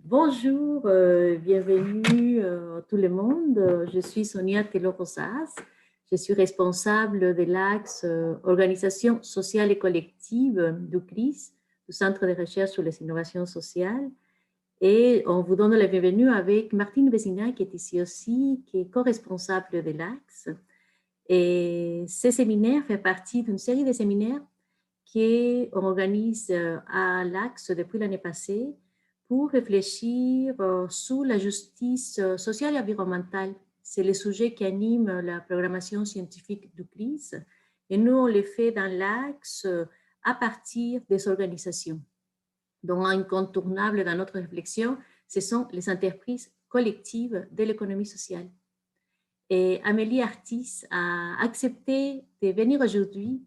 Bonjour, bienvenue tout le monde. Je suis Sonia Tello-Rosas. Je suis responsable de l'axe Organisation sociale et collective du CRIS, du Centre de recherche sur les innovations sociales. Et on vous donne la bienvenue avec Martine Vézina, qui est ici aussi, qui est co-responsable de l'axe. Et ce séminaire fait partie d'une série de séminaires qu'on organise à l'Axe depuis l'année passée pour réfléchir sur la justice sociale et environnementale. C'est le sujet qui anime la programmation scientifique du CRIS. Et nous, on le fait dans l'Axe à partir des organisations. Donc, incontournable dans notre réflexion, ce sont les entreprises collectives de l'économie sociale. Et Amélie Artis a accepté de venir aujourd'hui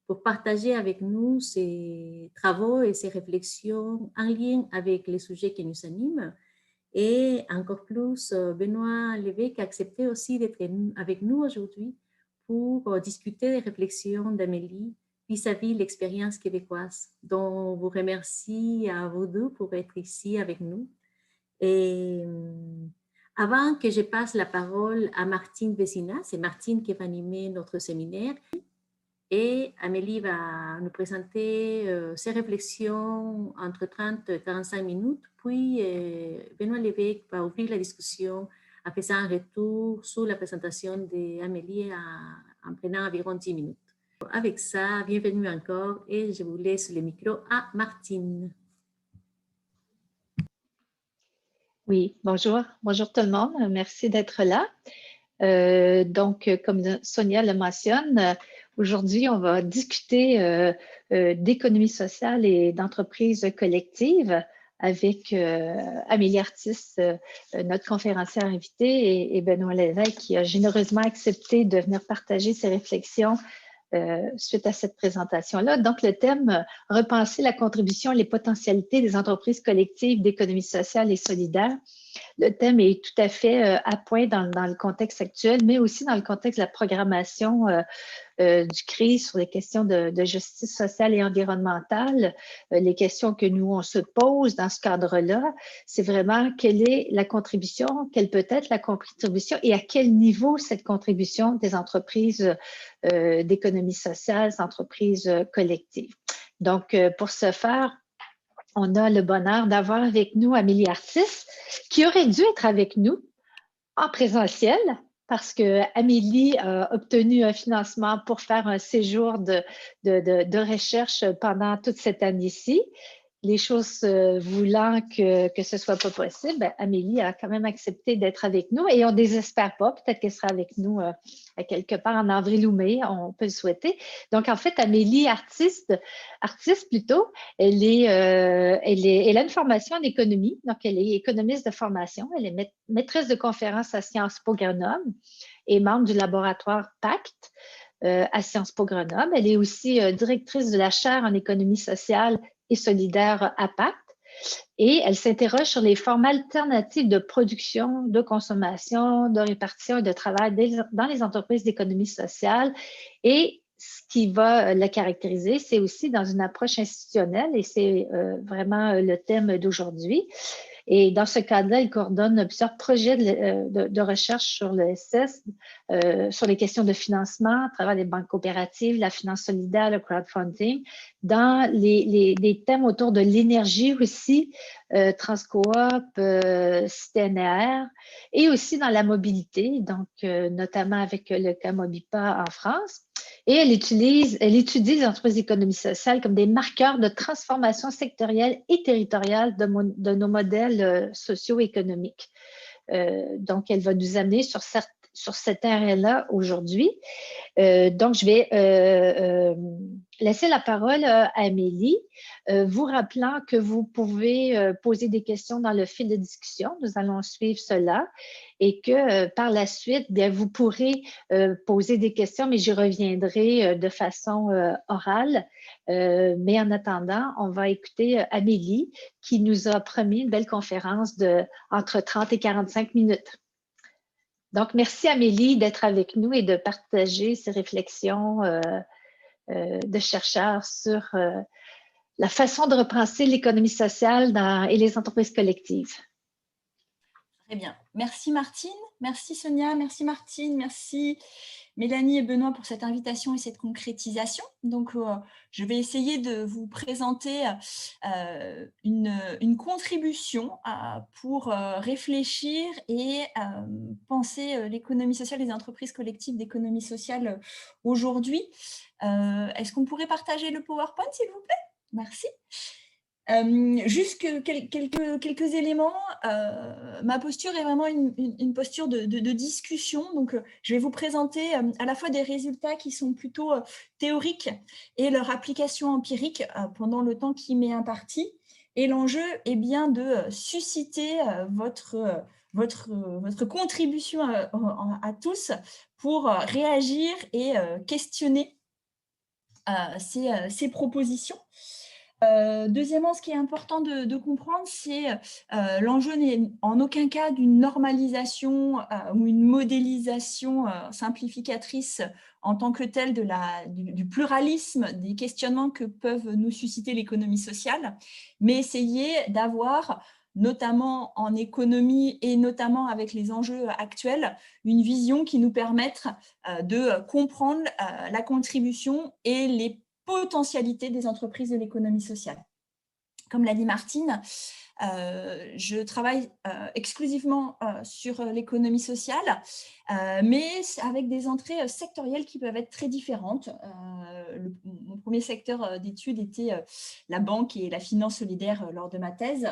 pour partager avec nous ses travaux et ses réflexions en lien avec les sujets qui nous animent. Et encore plus, Benoît Lévesque a accepté aussi d'être avec nous aujourd'hui pour discuter des réflexions d'Amélie vis-à-vis l'expérience québécoise. Donc, on vous remercie à vous deux pour être ici avec nous. Et avant que je passe la parole à Martine Vézina, c'est Martine qui va animer notre séminaire. Et Amélie va nous présenter ses réflexions entre 30 et 45 minutes. Puis Benoît Lévesque va ouvrir la discussion en faisant un retour sur la présentation d'Amélie en prenant environ 10 minutes. Avec ça, bienvenue encore et je vous laisse le micro à Martine. Oui, bonjour tout le monde. Merci d'être là. Donc, comme Sonia le mentionne, aujourd'hui, on va discuter d'économie sociale et d'entreprise collective avec Amélie Artis, notre conférencière invitée, et Benoît Lévesque, qui a généreusement accepté de venir partager ses réflexions suite à cette présentation-là. Donc, le thème « Repenser la contribution et les potentialités des entreprises collectives d'économie sociale et solidaire ». Le thème est tout à fait à point dans le contexte actuel, mais aussi dans le contexte de la programmation du CRIS sur les questions de justice sociale et environnementale. Les questions que nous, on se pose dans ce cadre-là, c'est vraiment quelle est la contribution, quelle peut être la contribution et à quel niveau cette contribution des entreprises d'économie sociale, des entreprises collectives. Donc, pour ce faire, on a le bonheur d'avoir avec nous Amélie Artis, qui aurait dû être avec nous en présentiel parce que Amélie a obtenu un financement pour faire un séjour de recherche pendant toute cette année-ci. Les choses voulant que ce ne soit pas possible, Amélie a quand même accepté d'être avec nous et on ne désespère pas. Peut-être qu'elle sera avec nous à quelque part en avril ou mai, on peut le souhaiter. Donc, en fait, Amélie, artiste plutôt, elle a une formation en économie, donc elle est économiste de formation, elle est maîtresse de conférences à Sciences Po Grenoble et membre du laboratoire PACT à Sciences Po Grenoble. Elle est aussi directrice de la chaire en économie sociale et solidaire à PACT. Et elle s'interroge sur les formes alternatives de production, de consommation, de répartition et de travail dans les entreprises d'économie sociale. Et ce qui va la caractériser, c'est aussi dans une approche institutionnelle, et c'est vraiment le thème d'aujourd'hui. Et dans ce cadre-là, il coordonne plusieurs projets de recherche sur le SS, sur les questions de financement à travers les banques coopératives, la finance solidaire, le crowdfunding, dans les thèmes autour de l'énergie aussi, Transcoop, CNR, et aussi dans la mobilité, donc notamment avec le cas Mobipa en France. Et elle étudie les entreprises d'économie sociale comme des marqueurs de transformation sectorielle et territoriale de nos modèles socio-économiques. Donc, elle va nous amener sur cet terrain-là aujourd'hui. Donc, je vais laisser la parole à Amélie, vous rappelant que vous pouvez poser des questions dans le fil de discussion. Nous allons suivre cela et que par la suite, bien, vous pourrez poser des questions, mais j'y reviendrai de façon orale. Mais en attendant, on va écouter Amélie qui nous a promis une belle conférence entre 30 et 45 minutes. Donc, merci Amélie d'être avec nous et de partager ces réflexions de chercheurs sur la façon de repenser l'économie sociale et les entreprises collectives. Très bien. Merci Martine, merci Sonia, merci Martine, merci Mélanie et Benoît pour cette invitation et cette concrétisation. Donc, je vais essayer de vous présenter une contribution pour réfléchir et penser l'économie sociale et les entreprises collectives d'économie sociale aujourd'hui. Est-ce qu'on pourrait partager le PowerPoint, s'il vous plaît? Merci. Juste quelques éléments. Ma posture est vraiment une posture de discussion. Donc, je vais vous présenter à la fois des résultats qui sont plutôt théoriques et leur application empirique pendant le temps qui m'est imparti. Et l'enjeu est bien de susciter votre contribution à tous pour réagir et questionner ces propositions. Deuxièmement, ce qui est important de comprendre, c'est l'enjeu n'est en aucun cas d'une normalisation ou une modélisation simplificatrice en tant que telle du pluralisme des questionnements que peuvent nous susciter l'économie sociale, mais essayer d'avoir, notamment en économie et notamment avec les enjeux actuels, une vision qui nous permette de comprendre la contribution et les potentialité des entreprises de l'économie sociale. Comme l'a dit Martine, je travaille exclusivement sur l'économie sociale, mais avec des entrées sectorielles qui peuvent être très différentes. Mon premier secteur d'études était la banque et la finance solidaire lors de ma thèse.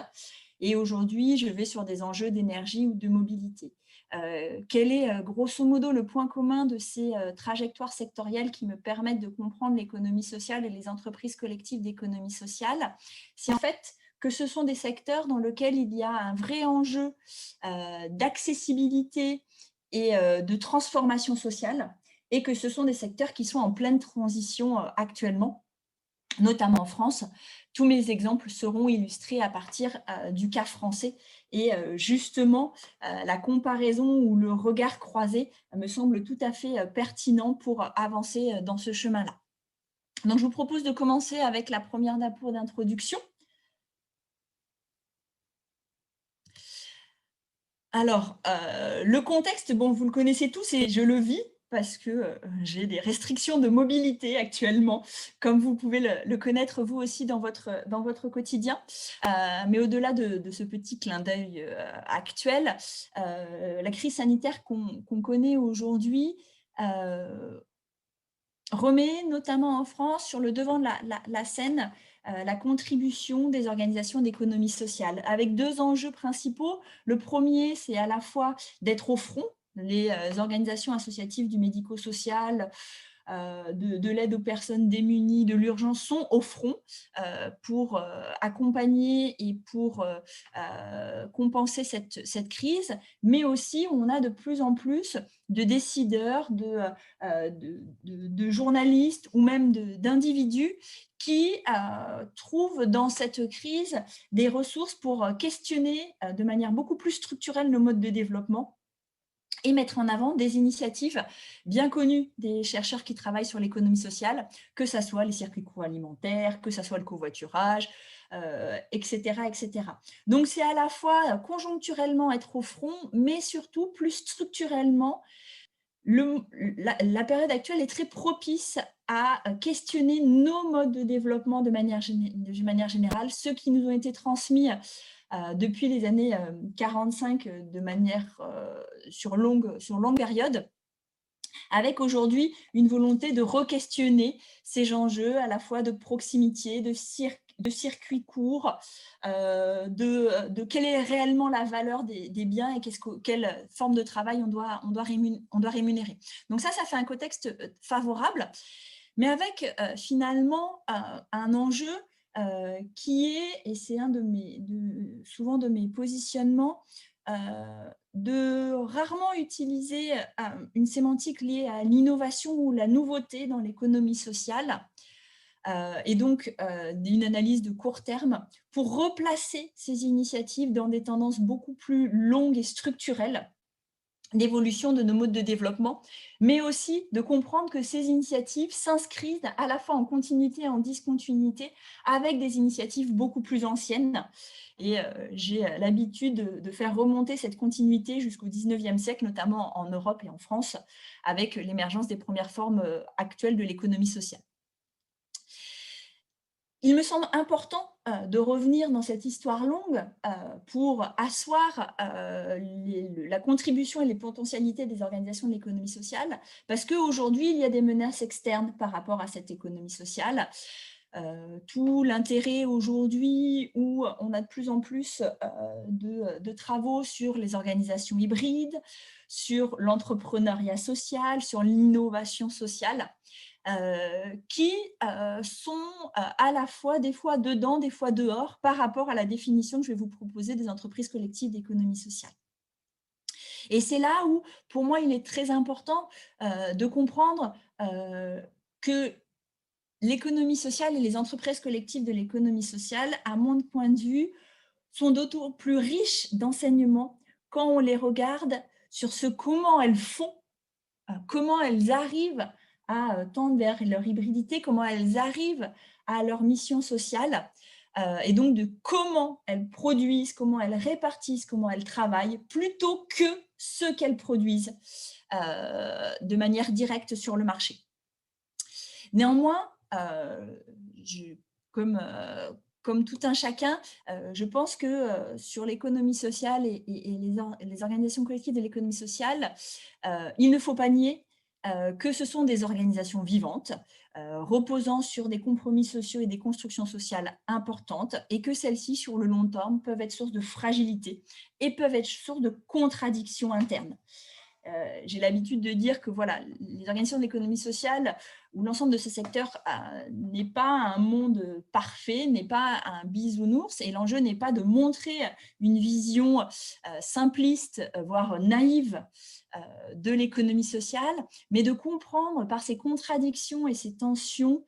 Et aujourd'hui, je vais sur des enjeux d'énergie ou de mobilité. Quel est grosso modo le point commun de ces trajectoires sectorielles qui me permettent de comprendre l'économie sociale et les entreprises collectives d'économie sociale? C'est en fait que ce sont des secteurs dans lesquels il y a un vrai enjeu d'accessibilité et de transformation sociale, et que ce sont des secteurs qui sont en pleine transition actuellement, notamment en France. Tous mes exemples seront illustrés à partir du cas français et justement la comparaison ou le regard croisé me semble tout à fait pertinent pour avancer dans ce chemin-là. Donc je vous propose de commencer avec la première diapo d'introduction. Alors, le contexte, bon, vous le connaissez tous et je le vis, parce que j'ai des restrictions de mobilité actuellement, comme vous pouvez le connaître vous aussi dans votre quotidien. Mais au-delà de ce petit clin d'œil actuel, la crise sanitaire qu'on connaît aujourd'hui remet notamment en France sur le devant de la scène la contribution des organisations d'économie sociale, avec deux enjeux principaux. Le premier, c'est à la fois d'être au front. Les organisations associatives du médico-social, de l'aide aux personnes démunies, de l'urgence sont au front pour accompagner et pour compenser cette crise, mais aussi on a de plus en plus de décideurs, de journalistes ou même d'individus qui trouvent dans cette crise des ressources pour questionner de manière beaucoup plus structurelle nos modes de développement et mettre en avant des initiatives bien connues des chercheurs qui travaillent sur l'économie sociale, que ce soit les circuits courts alimentaires, que ce soit le covoiturage, etc., etc. Donc, c'est à la fois conjoncturellement être au front, mais surtout plus structurellement. La période actuelle est très propice à questionner nos modes de développement de manière générale, ceux qui nous ont été transmis depuis les années 45 de manière sur longue période, avec aujourd'hui une volonté de re-questionner ces enjeux à la fois de proximité, de circuits courts, de quelle est réellement la valeur des biens et quelle forme de travail on doit rémunérer. Donc ça fait un contexte favorable, mais avec finalement un enjeu qui est, et c'est souvent de mes positionnements, de rarement utiliser une sémantique liée à l'innovation ou la nouveauté dans l'économie sociale, et donc d'une analyse de court terme pour replacer ces initiatives dans des tendances beaucoup plus longues et structurelles, d'évolution de nos modes de développement, mais aussi de comprendre que ces initiatives s'inscrivent à la fois en continuité et en discontinuité avec des initiatives beaucoup plus anciennes. Et j'ai l'habitude de faire remonter cette continuité jusqu'au 19e siècle, notamment en Europe et en France, avec l'émergence des premières formes actuelles de l'économie sociale. Il me semble important de revenir dans cette histoire longue pour asseoir la contribution et les potentialités des organisations de l'économie sociale, parce qu'aujourd'hui, il y a des menaces externes par rapport à cette économie sociale. Tout l'intérêt aujourd'hui où on a de plus en plus de travaux sur les organisations hybrides, sur l'entrepreneuriat social, sur l'innovation sociale, qui sont à la fois des fois dedans, des fois dehors par rapport à la définition que je vais vous proposer des entreprises collectives d'économie sociale. Et c'est là où, pour moi, il est très important de comprendre que l'économie sociale et les entreprises collectives de l'économie sociale, à mon point de vue, sont d'autant plus riches d'enseignements quand on les regarde sur comment elles font, comment elles arrivent à tendre vers leur hybridité, comment elles arrivent à leur mission sociale, et donc de comment elles produisent, comment elles répartissent, comment elles travaillent, plutôt que ce qu'elles produisent de manière directe sur le marché. Néanmoins, comme tout un chacun, je pense que sur l'économie sociale et les organisations collectives de l'économie sociale, il ne faut pas nier que ce sont des organisations vivantes, reposant sur des compromis sociaux et des constructions sociales importantes, et que celles-ci, sur le long terme, peuvent être source de fragilité et peuvent être source de contradictions internes. J'ai l'habitude de dire que voilà, les organisations de l'économie sociale ou l'ensemble de ce secteur n'est pas un monde parfait, n'est pas un bisounours, et l'enjeu n'est pas de montrer une vision simpliste, voire naïve de l'économie sociale, mais de comprendre par ces contradictions et ces tensions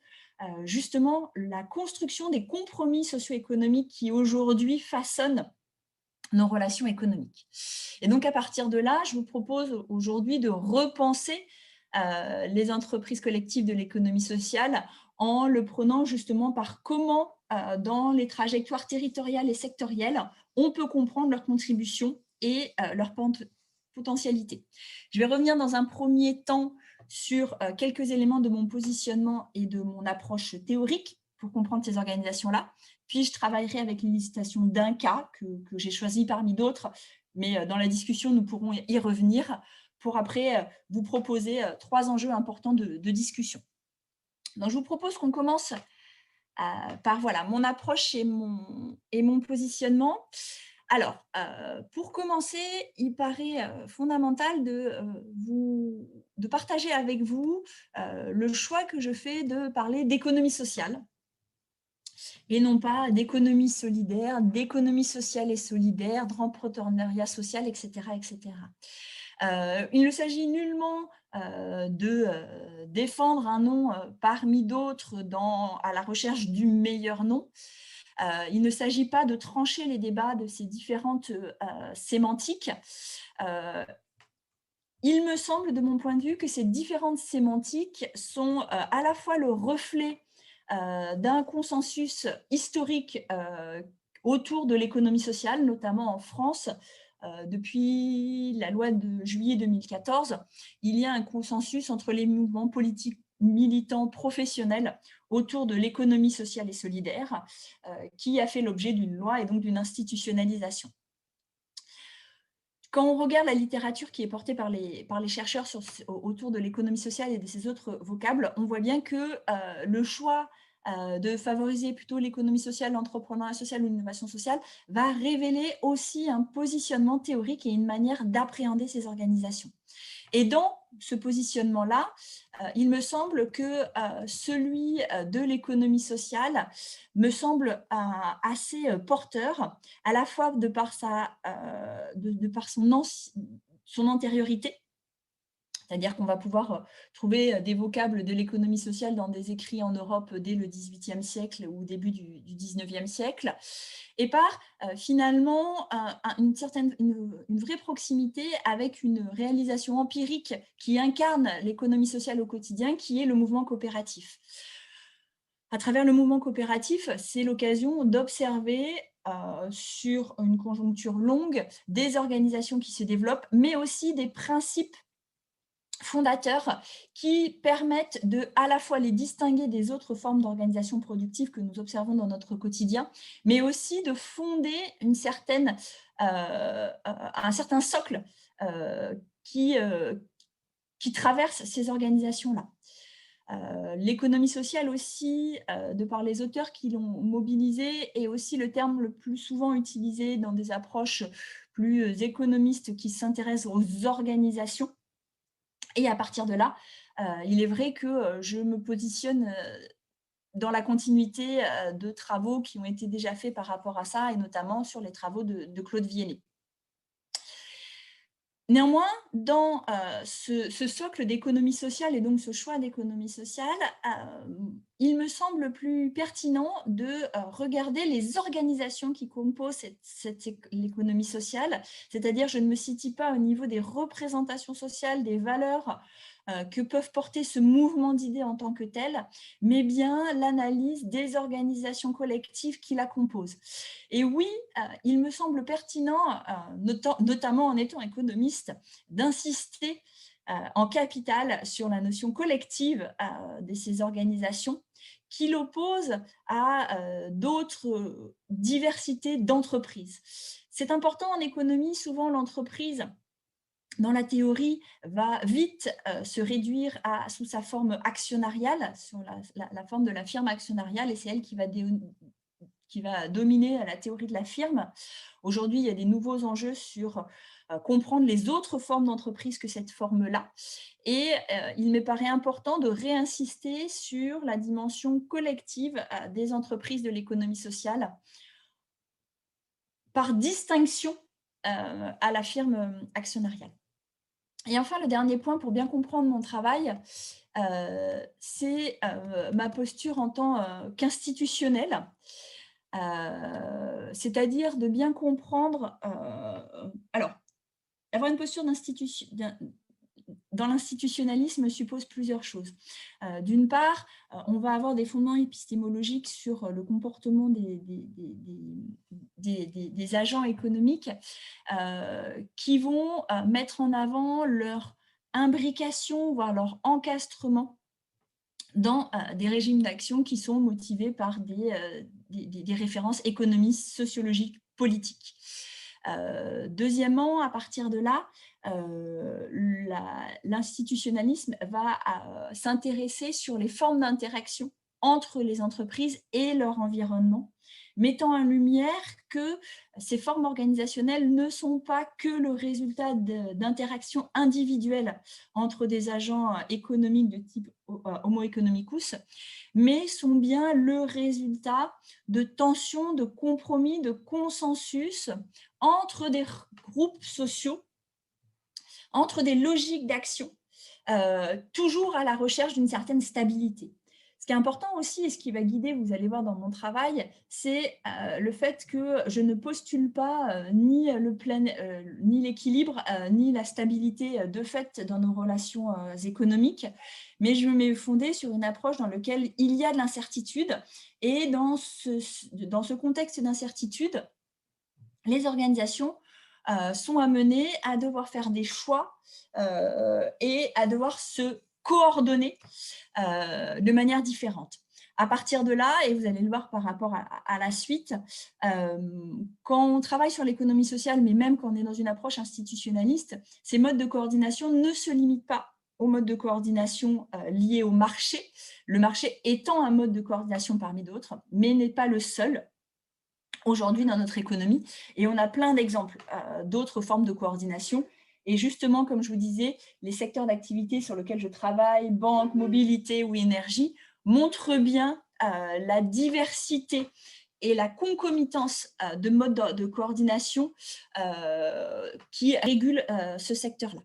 justement la construction des compromis socio-économiques qui aujourd'hui façonnent nos relations économiques. Et donc, à partir de là, je vous propose aujourd'hui de repenser les entreprises collectives de l'économie sociale en le prenant justement par comment, dans les trajectoires territoriales et sectorielles, on peut comprendre leur contribution et leur potentialité. Je vais revenir dans un premier temps sur quelques éléments de mon positionnement et de mon approche théorique pour comprendre ces organisations-là. Puis, je travaillerai avec l'illustration d'un cas que j'ai choisi parmi d'autres, mais dans la discussion, nous pourrons y revenir pour après vous proposer 3 enjeux importants de discussion. Donc, je vous propose qu'on commence par voilà, mon approche et mon positionnement. Alors, pour commencer, il paraît fondamental de partager avec vous le choix que je fais de parler d'économie sociale, et non pas d'économie solidaire, d'économie sociale et solidaire, d'entrepreneuriat social, etc. etc. Il ne s'agit nullement de défendre un nom parmi d'autres à la recherche du meilleur nom. Il ne s'agit pas de trancher les débats de ces différentes sémantiques. Il me semble, de mon point de vue, que ces différentes sémantiques sont à la fois le reflet d'un consensus historique autour de l'économie sociale, notamment en France. Depuis la loi de juillet 2014, il y a un consensus entre les mouvements politiques militants professionnels autour de l'économie sociale et solidaire qui a fait l'objet d'une loi et donc d'une institutionnalisation. Quand on regarde la littérature qui est portée par les chercheurs autour de l'économie sociale et de ces autres vocables, on voit bien que le choix de favoriser plutôt l'économie sociale, l'entrepreneuriat social ou l'innovation sociale va révéler aussi un positionnement théorique et une manière d'appréhender ces organisations. Et dans ce positionnement-là, il me semble que celui de l'économie sociale me semble assez porteur, à la fois de par son antériorité, C'est-à-dire qu'on va pouvoir trouver des vocables de l'économie sociale dans des écrits en Europe dès le XVIIIe siècle ou début du XIXe siècle, et par finalement une vraie proximité avec une réalisation empirique qui incarne l'économie sociale au quotidien, qui est le mouvement coopératif. À travers le mouvement coopératif, c'est l'occasion d'observer sur une conjoncture longue des organisations qui se développent, mais aussi des principes fondateurs qui permettent de à la fois les distinguer des autres formes d'organisation productive que nous observons dans notre quotidien, mais aussi de fonder un certain socle qui traverse ces organisations-là. L'économie sociale aussi, de par les auteurs qui l'ont mobilisé, est aussi le terme le plus souvent utilisé dans des approches plus économistes qui s'intéressent aux organisations. Et à partir de là, il est vrai que je me positionne dans la continuité de travaux qui ont été déjà faits par rapport à ça, et notamment sur les travaux de Claude Viennet. Néanmoins, dans ce socle d'économie sociale et donc ce choix d'économie sociale, il me semble plus pertinent de regarder les organisations qui composent l'économie sociale, c'est-à-dire je ne me situe pas au niveau des représentations sociales, des valeurs que peuvent porter ce mouvement d'idées en tant que tel, mais bien l'analyse des organisations collectives qui la composent. Et oui, il me semble pertinent, notamment en étant économiste, d'insister en capital sur la notion collective de ces organisations qui l'opposent à d'autres diversités d'entreprises. C'est important en économie, souvent l'entreprise, dans la théorie, va vite se réduire sous sa forme actionnariale, sur la forme de la firme actionnariale, et c'est elle qui va dominer la théorie de la firme. Aujourd'hui, il y a des nouveaux enjeux sur comprendre les autres formes d'entreprise que cette forme-là. Et il me paraît important de réinsister sur la dimension collective des entreprises de l'économie sociale, par distinction à la firme actionnariale. Et enfin, le dernier point pour bien comprendre mon travail, c'est ma posture en tant qu'institutionnelle, c'est-à-dire de bien comprendre. Alors, avoir une posture dans l'institutionnalisme suppose plusieurs choses. D'une part, on va avoir des fondements épistémologiques sur le comportement des agents économiques qui vont mettre en avant leur imbrication, voire leur encastrement dans des régimes d'action qui sont motivés par des références économiques, sociologiques, politiques. Deuxièmement, à partir de là, l'institutionnalisme va s'intéresser sur les formes d'interaction entre les entreprises et leur environnement, mettant en lumière que ces formes organisationnelles ne sont pas que le résultat d'interactions individuelles entre des agents économiques de type Homo economicus, mais sont bien le résultat de tensions, de compromis, de consensus entre des groupes sociaux, entre des logiques d'action, toujours à la recherche d'une certaine stabilité. Ce qui est important aussi, et ce qui va guider, vous allez voir dans mon travail, c'est le fait que je ne postule pas ni l'équilibre, ni la stabilité de fait dans nos relations économiques, mais je me fondée sur une approche dans laquelle il y a de l'incertitude, et dans ce contexte d'incertitude, les organisations sont amenées à devoir faire des choix et à devoir se coordonner de manière différente. À partir de là, et vous allez le voir par rapport à la suite, quand on travaille sur l'économie sociale, mais même quand on est dans une approche institutionnaliste, ces modes de coordination ne se limitent pas aux modes de coordination liés au marché, le marché étant un mode de coordination parmi d'autres, mais n'est pas le seul aujourd'hui dans notre économie. Et on a plein d'exemples d'autres formes de coordination. Et justement, comme je vous disais, les secteurs d'activité sur lesquels je travaille, banque, mobilité ou énergie, montrent bien la diversité et la concomitance de modes de coordination qui régulent ce secteur-là.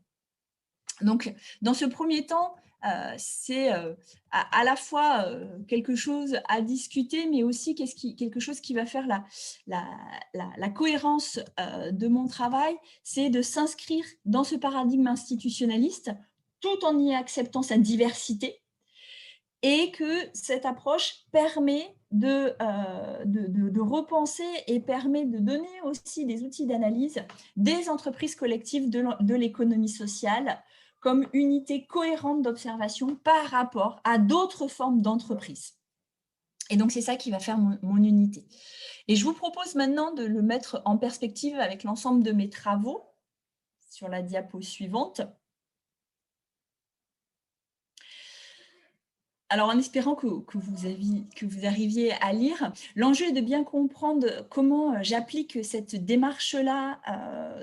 Donc, dans ce premier temps, c'est à la fois quelque chose à discuter, mais aussi quelque chose qui va faire la cohérence de mon travail, c'est de s'inscrire dans ce paradigme institutionnaliste tout en y acceptant sa diversité, et que cette approche permet de repenser et permet de donner aussi des outils d'analyse des entreprises collectives de l'économie sociale comme unité cohérente d'observation par rapport à d'autres formes d'entreprises. Et donc, c'est ça qui va faire mon unité. Et je vous propose maintenant de le mettre en perspective avec l'ensemble de mes travaux sur la diapo suivante. Alors, en espérant que vous arriviez à lire, l'enjeu est de bien comprendre comment j'applique cette démarche-là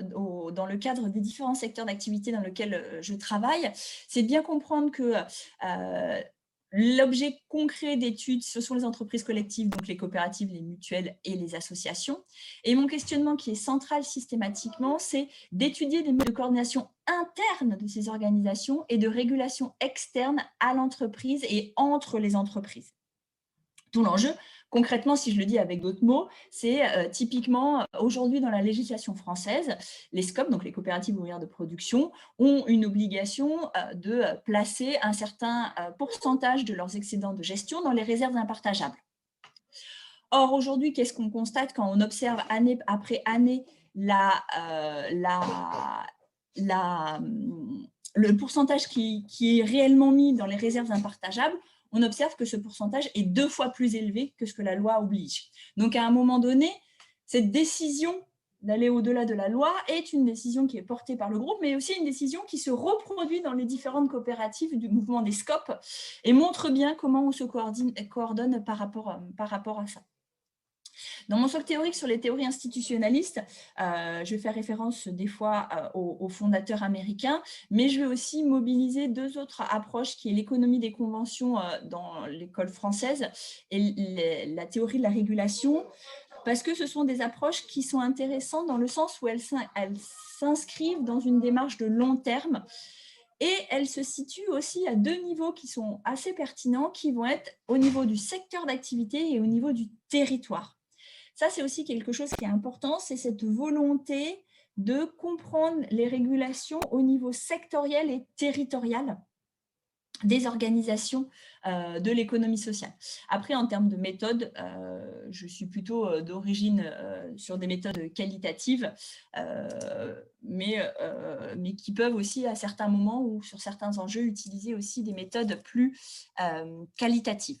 dans le cadre des différents secteurs d'activité dans lesquels je travaille. C'est de bien comprendre que l'objet concret d'études, ce sont les entreprises collectives, donc les coopératives, les mutuelles et les associations. Et mon questionnement qui est central systématiquement, c'est d'étudier des modes de coordination interne de ces organisations et de régulation externe à l'entreprise et entre les entreprises. Tout l'enjeu, concrètement, si je le dis avec d'autres mots, c'est typiquement aujourd'hui dans la législation française, les SCOP, donc les coopératives ouvrières de production, ont une obligation de placer un certain pourcentage de leurs excédents de gestion dans les réserves impartageables. Or, aujourd'hui, qu'est-ce qu'on constate quand on observe année après année le pourcentage qui est réellement mis dans les réserves impartageables? On observe que ce pourcentage est 2 fois plus élevé que ce que la loi oblige. Donc, à un moment donné, cette décision d'aller au-delà de la loi est une décision qui est portée par le groupe, mais aussi une décision qui se reproduit dans les différentes coopératives du mouvement des SCOP et montre bien comment on se coordonne par rapport à ça. Dans mon socle théorique sur les théories institutionnalistes, je vais faire référence des fois aux fondateurs américains, mais je vais aussi mobiliser 2 autres approches, qui est l'économie des conventions dans l'école française et la théorie de la régulation, parce que ce sont des approches qui sont intéressantes dans le sens où elles s'inscrivent dans une démarche de long terme. Et elles se situent aussi à 2 niveaux qui sont assez pertinents, qui vont être au niveau du secteur d'activité et au niveau du territoire. Ça, c'est aussi quelque chose qui est important, c'est cette volonté de comprendre les régulations au niveau sectoriel et territorial des organisations de l'économie sociale. Après, en termes de méthode, je suis plutôt d'origine sur des méthodes qualitatives, mais qui peuvent aussi, à certains moments ou sur certains enjeux, utiliser aussi des méthodes plus qualitatives.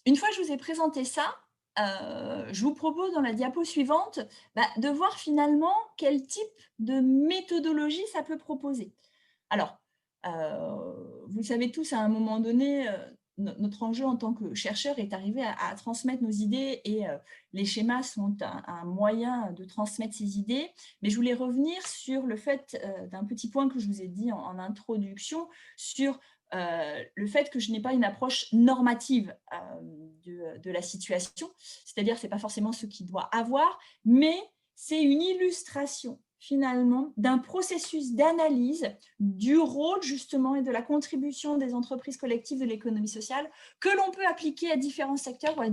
Une fois que je vous ai présenté ça, je vous propose dans la diapo suivante de voir finalement quel type de méthodologie ça peut proposer. Alors, vous le savez tous, à un moment donné, notre enjeu en tant que chercheur est d'arriver à transmettre nos idées, et les schémas sont un moyen de transmettre ces idées. Mais je voulais revenir sur le fait d'un petit point que je vous ai dit en introduction, sur le fait que je n'ai pas une approche normative de la situation, c'est-à-dire que ce n'est pas forcément ce qu'il doit avoir, mais c'est une illustration finalement d'un processus d'analyse du rôle justement et de la contribution des entreprises collectives de l'économie sociale que l'on peut appliquer à différents secteurs ou à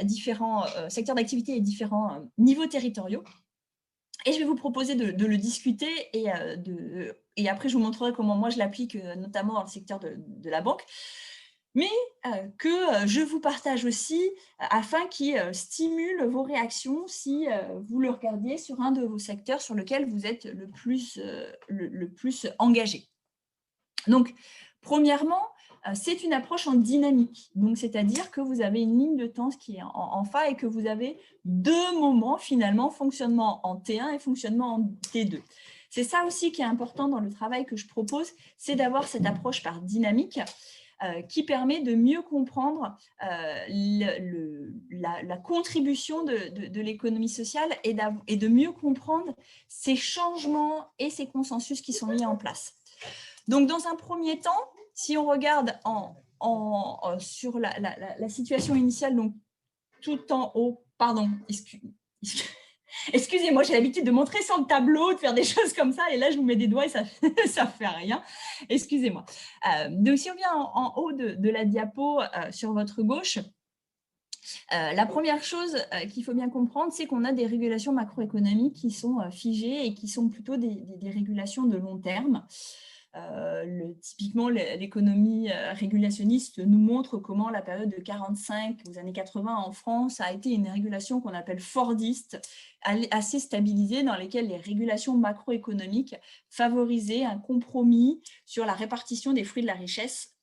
différents secteurs d'activité et différents niveaux territoriaux. Et je vais vous proposer de le discuter et après je vous montrerai comment moi je l'applique notamment dans le secteur de la banque, mais que je vous partage aussi afin qu'il stimule vos réactions si vous le regardiez sur un de vos secteurs sur lequel vous êtes le plus engagé. Donc, premièrement, c'est une approche en dynamique, donc c'est-à-dire que vous avez une ligne de temps qui est en phase et que vous avez 2 moments finalement, fonctionnement en T1 et fonctionnement en T2. C'est ça aussi qui est important dans le travail que je propose, c'est d'avoir cette approche par dynamique qui permet de mieux comprendre la contribution de l'économie sociale et de mieux comprendre ces changements et ces consensus qui sont mis en place. Donc, dans un premier temps, si on regarde sur la situation initiale, donc tout en haut, pardon, Excusez-moi, j'ai l'habitude de montrer sur le tableau, de faire des choses comme ça, et là, je vous mets des doigts et ça ne fait rien. Excusez-moi. Donc, si on vient en haut de la diapo sur votre gauche, la première chose qu'il faut bien comprendre, c'est qu'on a des régulations macroéconomiques qui sont figées et qui sont plutôt des régulations de long terme. Typiquement, l'économie régulationniste nous montre comment la période de 45 aux années 80 en France a été une régulation qu'on appelle fordiste, assez stabilisée, dans lesquelles les régulations macroéconomiques favorisaient un compromis sur la répartition des fruits de la richesse,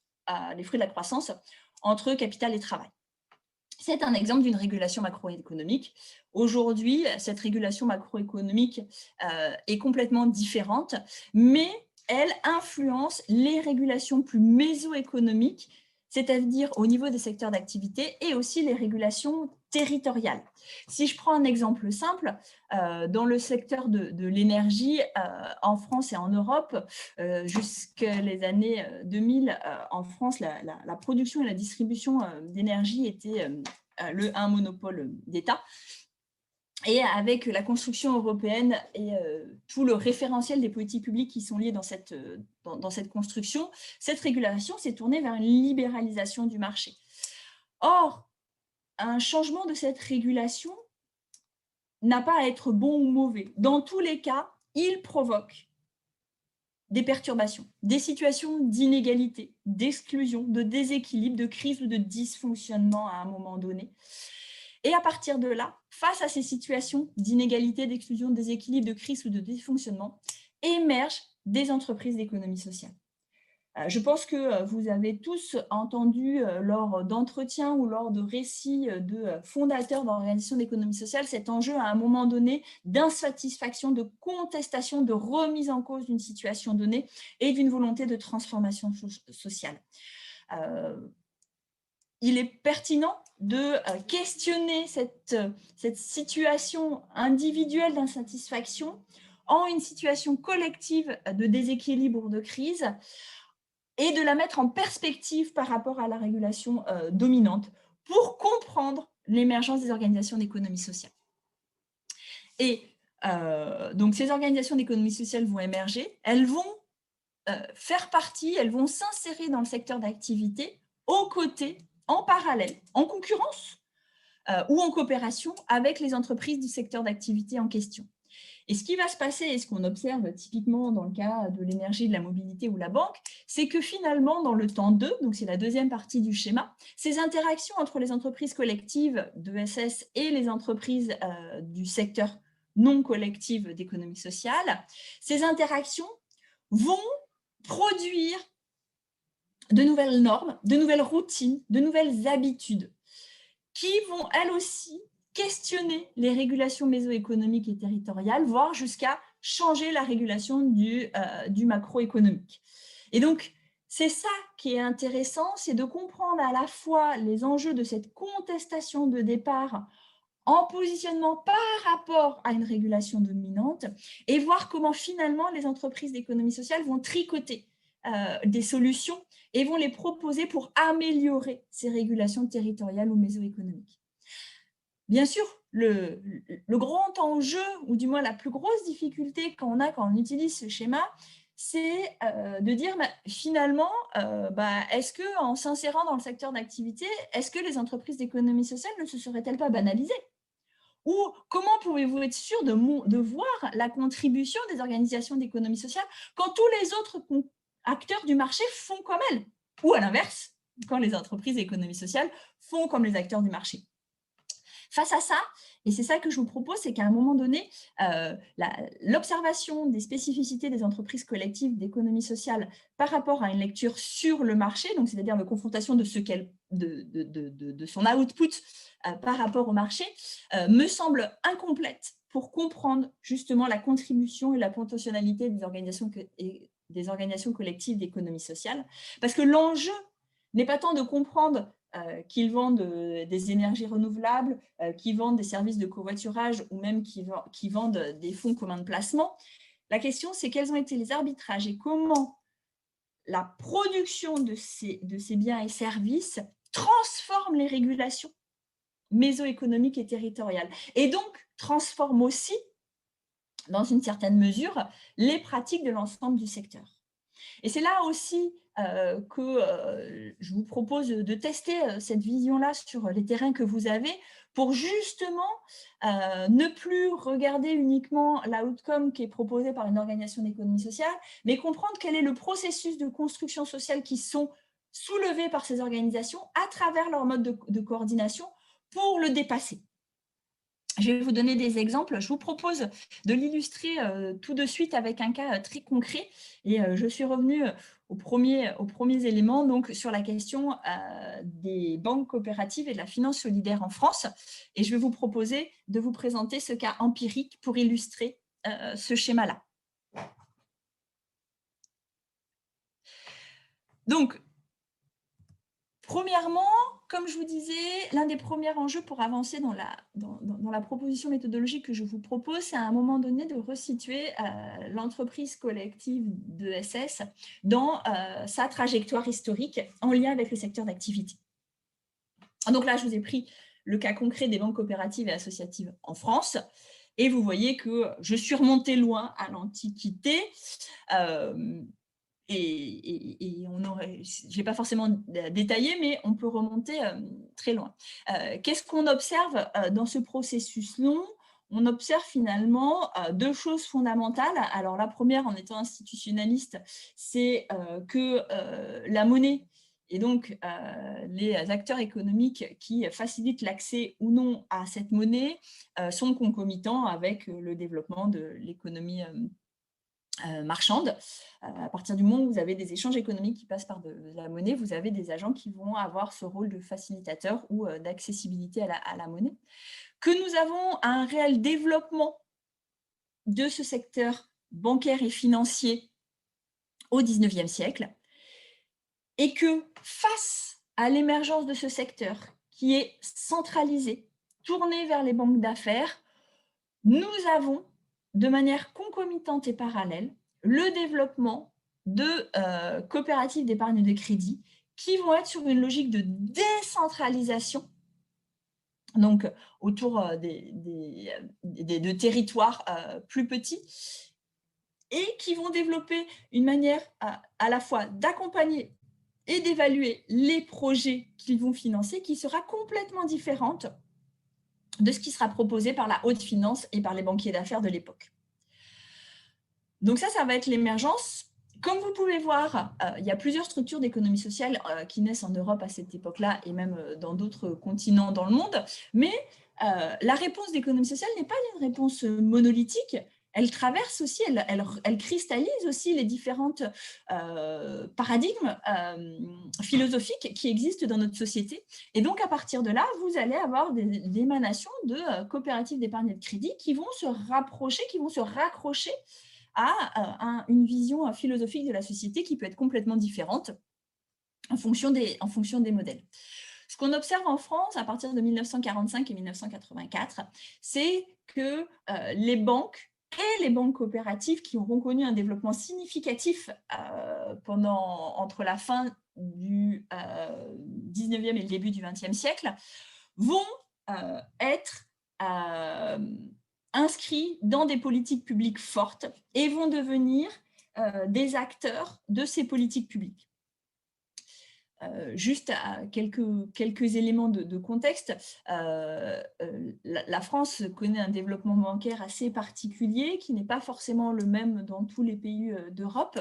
les fruits de la croissance, entre capital et travail. C'est un exemple d'une régulation macroéconomique. Aujourd'hui, cette régulation macroéconomique est complètement différente, mais elle influence les régulations plus mésoéconomiques, c'est-à-dire au niveau des secteurs d'activité, et aussi les régulations territoriales. Si je prends un exemple simple, dans le secteur de l'énergie, en France et en Europe, jusqu'à les années 2000, en France, la production et la distribution d'énergie étaient un monopole d'État. Et avec la construction européenne et tout le référentiel des politiques publiques qui sont liées dans cette construction, cette régulation s'est tournée vers une libéralisation du marché. Or, un changement de cette régulation n'a pas à être bon ou mauvais. Dans tous les cas, il provoque des perturbations, des situations d'inégalité, d'exclusion, de déséquilibre, de crise ou de dysfonctionnement à un moment donné. Et à partir de là, face à ces situations d'inégalité, d'exclusion, de déséquilibre, de crise ou de dysfonctionnement, émergent des entreprises d'économie sociale. Je pense que vous avez tous entendu lors d'entretiens ou lors de récits de fondateurs d'organisations d'économie sociale cet enjeu à un moment donné d'insatisfaction, de contestation, de remise en cause d'une situation donnée et d'une volonté de transformation sociale. Il est pertinent de questionner cette situation individuelle d'insatisfaction en une situation collective de déséquilibre ou de crise, et de la mettre en perspective par rapport à la régulation dominante pour comprendre l'émergence des organisations d'économie sociale. Et donc, ces organisations d'économie sociale vont émerger, elles vont faire partie, elles vont s'insérer dans le secteur d'activité aux côtés, en parallèle, en concurrence ou en coopération avec les entreprises du secteur d'activité en question. Et ce qui va se passer, et ce qu'on observe typiquement dans le cas de l'énergie, de la mobilité ou la banque, c'est que finalement, dans le temps 2, donc c'est la deuxième partie du schéma, ces interactions entre les entreprises collectives d'ESS et les entreprises du secteur non collectif d'économie sociale, ces interactions vont produire de nouvelles normes, de nouvelles routines, de nouvelles habitudes qui vont elles aussi questionner les régulations mésoéconomiques et territoriales, voire jusqu'à changer la régulation du macroéconomique. Et donc, c'est ça qui est intéressant, c'est de comprendre à la fois les enjeux de cette contestation de départ en positionnement par rapport à une régulation dominante et voir comment finalement les entreprises d'économie sociale vont tricoter des solutions et vont les proposer pour améliorer ces régulations territoriales ou mésoéconomiques. Bien sûr, le grand enjeu, ou du moins la plus grosse difficulté qu'on a quand on utilise ce schéma, c'est de dire finalement, est-ce qu'en s'insérant dans le secteur d'activité, est-ce que les entreprises d'économie sociale ne se seraient-elles pas banalisées ? Ou comment pouvez-vous être sûr de voir la contribution des organisations d'économie sociale quand tous les autres acteurs du marché font comme elles? Ou à l'inverse, quand les entreprises d'économie sociale font comme les acteurs du marché. Face à ça, et c'est ça que je vous propose, c'est qu'à un moment donné, l'observation des spécificités des entreprises collectives d'économie sociale par rapport à une lecture sur le marché, donc c'est-à-dire la confrontation de son output par rapport au marché, me semble incomplète pour comprendre justement la contribution et la potentialité des organisations collectives d'économie sociale. Parce que l'enjeu n'est pas tant de comprendre qu'ils vendent des énergies renouvelables, qu'ils vendent des services de covoiturage ou même qui vendent des fonds communs de placement. La question, c'est quels ont été les arbitrages et comment la production de ces biens et services transforme les régulations mésoéconomiques et territoriales. Et donc, transforme aussi, dans une certaine mesure, les pratiques de l'ensemble du secteur. Et c'est là aussi que je vous propose de tester cette vision-là sur les terrains que vous avez pour justement ne plus regarder uniquement l'outcome qui est proposé par une organisation d'économie sociale, mais comprendre quel est le processus de construction sociale qui sont soulevés par ces organisations à travers leur mode de coordination pour le dépasser. Je vais vous donner des exemples. Je vous propose de l'illustrer tout de suite avec un cas très concret. Et je suis revenue aux premiers éléments, donc sur la question des banques coopératives et de la finance solidaire en France. Et je vais vous proposer de vous présenter ce cas empirique pour illustrer ce schéma-là. Donc, premièrement, comme je vous disais, l'un des premiers enjeux pour avancer dans la proposition méthodologique que je vous propose, c'est à un moment donné de resituer l'entreprise collective d'ESS dans sa trajectoire historique en lien avec le secteur d'activité. Donc là, je vous ai pris le cas concret des banques coopératives et associatives en France. Et vous voyez que je suis remontée loin à l'Antiquité. Et je n'ai pas forcément détaillé, mais on peut remonter très loin. Qu'est-ce qu'on observe dans ce processus long? On observe finalement deux choses fondamentales. Alors la première, en étant institutionnaliste, c'est que la monnaie et donc les acteurs économiques qui facilitent l'accès ou non à cette monnaie sont concomitants avec le développement de l'économie marchande. À partir du moment où vous avez des échanges économiques qui passent par de la monnaie, vous avez des agents qui vont avoir ce rôle de facilitateur ou d'accessibilité à la monnaie. Que nous avons un réel développement de ce secteur bancaire et financier au XIXe siècle et que face à l'émergence de ce secteur qui est centralisé, tourné vers les banques d'affaires, nous avons de manière concomitante et parallèle le développement de coopératives d'épargne de crédit qui vont être sur une logique de décentralisation, donc autour de territoires plus petits, et qui vont développer une manière à la fois d'accompagner et d'évaluer les projets qu'ils vont financer qui sera complètement différente de ce qui sera proposé par la haute finance et par les banquiers d'affaires de l'époque. Donc ça va être l'émergence. Comme vous pouvez voir, il y a plusieurs structures d'économie sociale qui naissent en Europe à cette époque-là et même dans d'autres continents dans le monde. Mais la réponse d'économie sociale n'est pas une réponse monolithique. Elle traverse aussi, elle cristallise aussi les différentes paradigmes philosophiques qui existent dans notre société. Et donc, à partir de là, vous allez avoir des émanations de coopératives d'épargne et de crédit qui vont se rapprocher, qui vont se raccrocher à une vision philosophique de la société qui peut être complètement différente en fonction des modèles. Ce qu'on observe en France à partir de 1945 et 1984, c'est que les banques et les banques coopératives qui auront connu un développement significatif entre la fin du 19e et le début du 20e siècle vont être inscrits dans des politiques publiques fortes et vont devenir des acteurs de ces politiques publiques. Juste à quelques éléments de contexte, la France connaît un développement bancaire assez particulier qui n'est pas forcément le même dans tous les pays d'Europe,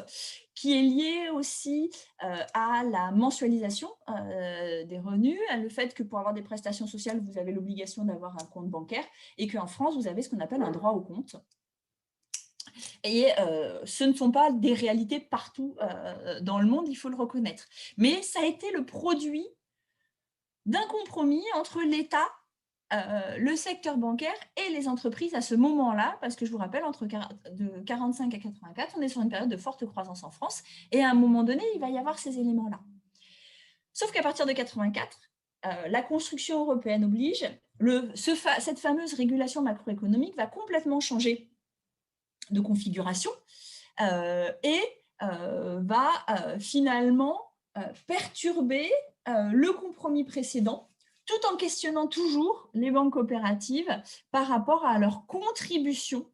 qui est lié aussi à la mensualisation des revenus, à le fait que pour avoir des prestations sociales, vous avez l'obligation d'avoir un compte bancaire et qu'en France, vous avez ce qu'on appelle un droit au compte. Et ce ne sont pas des réalités partout dans le monde, il faut le reconnaître. Mais ça a été le produit d'un compromis entre l'État, le secteur bancaire et les entreprises à ce moment-là, parce que je vous rappelle, de 1945 à 1984, on est sur une période de forte croissance en France, et à un moment donné, il va y avoir ces éléments-là. Sauf qu'à partir de 1984, la construction européenne oblige, cette fameuse régulation macroéconomique va complètement changer de configuration et va finalement perturber le compromis précédent, tout en questionnant toujours les banques coopératives par rapport à leur contribution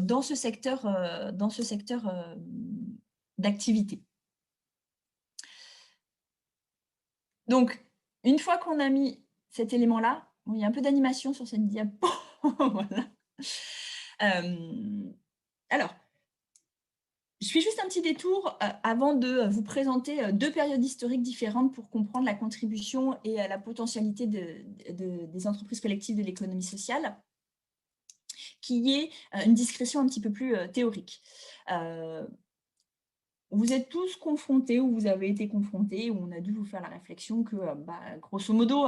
dans ce secteur d'activité. Donc, une fois qu'on a mis cet élément-là, bon, il y a un peu d'animation sur cette diapo. Voilà. Alors, je fais juste un petit détour avant de vous présenter deux périodes historiques différentes pour comprendre la contribution et la potentialité des entreprises collectives de l'économie sociale, qui est une discrétion un petit peu plus théorique. Vous êtes tous confrontés, ou vous avez été confrontés, ou on a dû vous faire la réflexion que, grosso modo,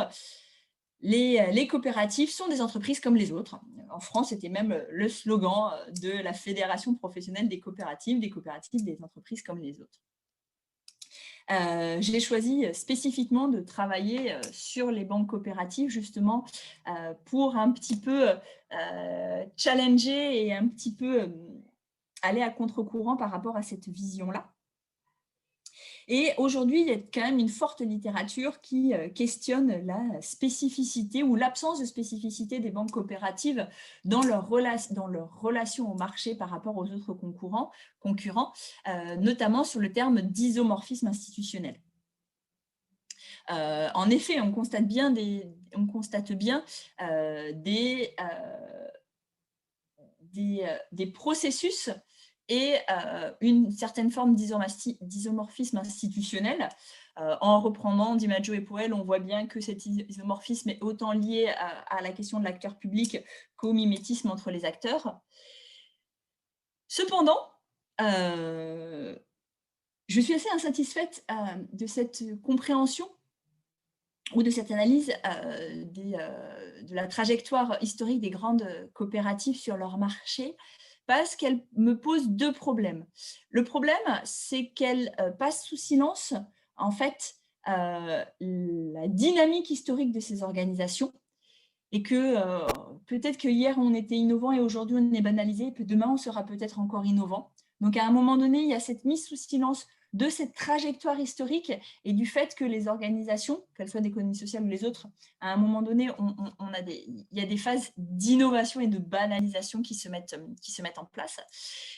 les coopératives sont des entreprises comme les autres. En France, c'était même le slogan de la Fédération professionnelle des coopératives, des entreprises comme les autres. J'ai choisi spécifiquement de travailler sur les banques coopératives, justement, pour un petit peu challenger et un petit peu aller à contre-courant par rapport à cette vision-là. Et aujourd'hui, il y a quand même une forte littérature qui questionne la spécificité ou l'absence de spécificité des banques coopératives dans leur relation au marché par rapport aux autres concurrents, notamment sur le terme d'isomorphisme institutionnel. En effet, on constate bien des processus et une certaine forme d'isomorphisme institutionnel. En reprenant Di Maggio et Powell, on voit bien que cet isomorphisme est autant lié à la question de l'acteur public qu'au mimétisme entre les acteurs. Cependant, je suis assez insatisfaite de cette compréhension ou de cette analyse de la trajectoire historique des grandes coopératives sur leur marché, parce qu'elle me pose deux problèmes. Le problème, c'est qu'elle passe sous silence, en fait, la dynamique historique de ces organisations, et que peut-être que hier on était innovant et aujourd'hui on est banalisé, et que demain on sera peut-être encore innovant. Donc à un moment donné, il y a cette mise sous silence de cette trajectoire historique et du fait que les organisations, qu'elles soient d'économie sociale ou les autres, à un moment donné, il y a des phases d'innovation et de banalisation qui se mettent en place.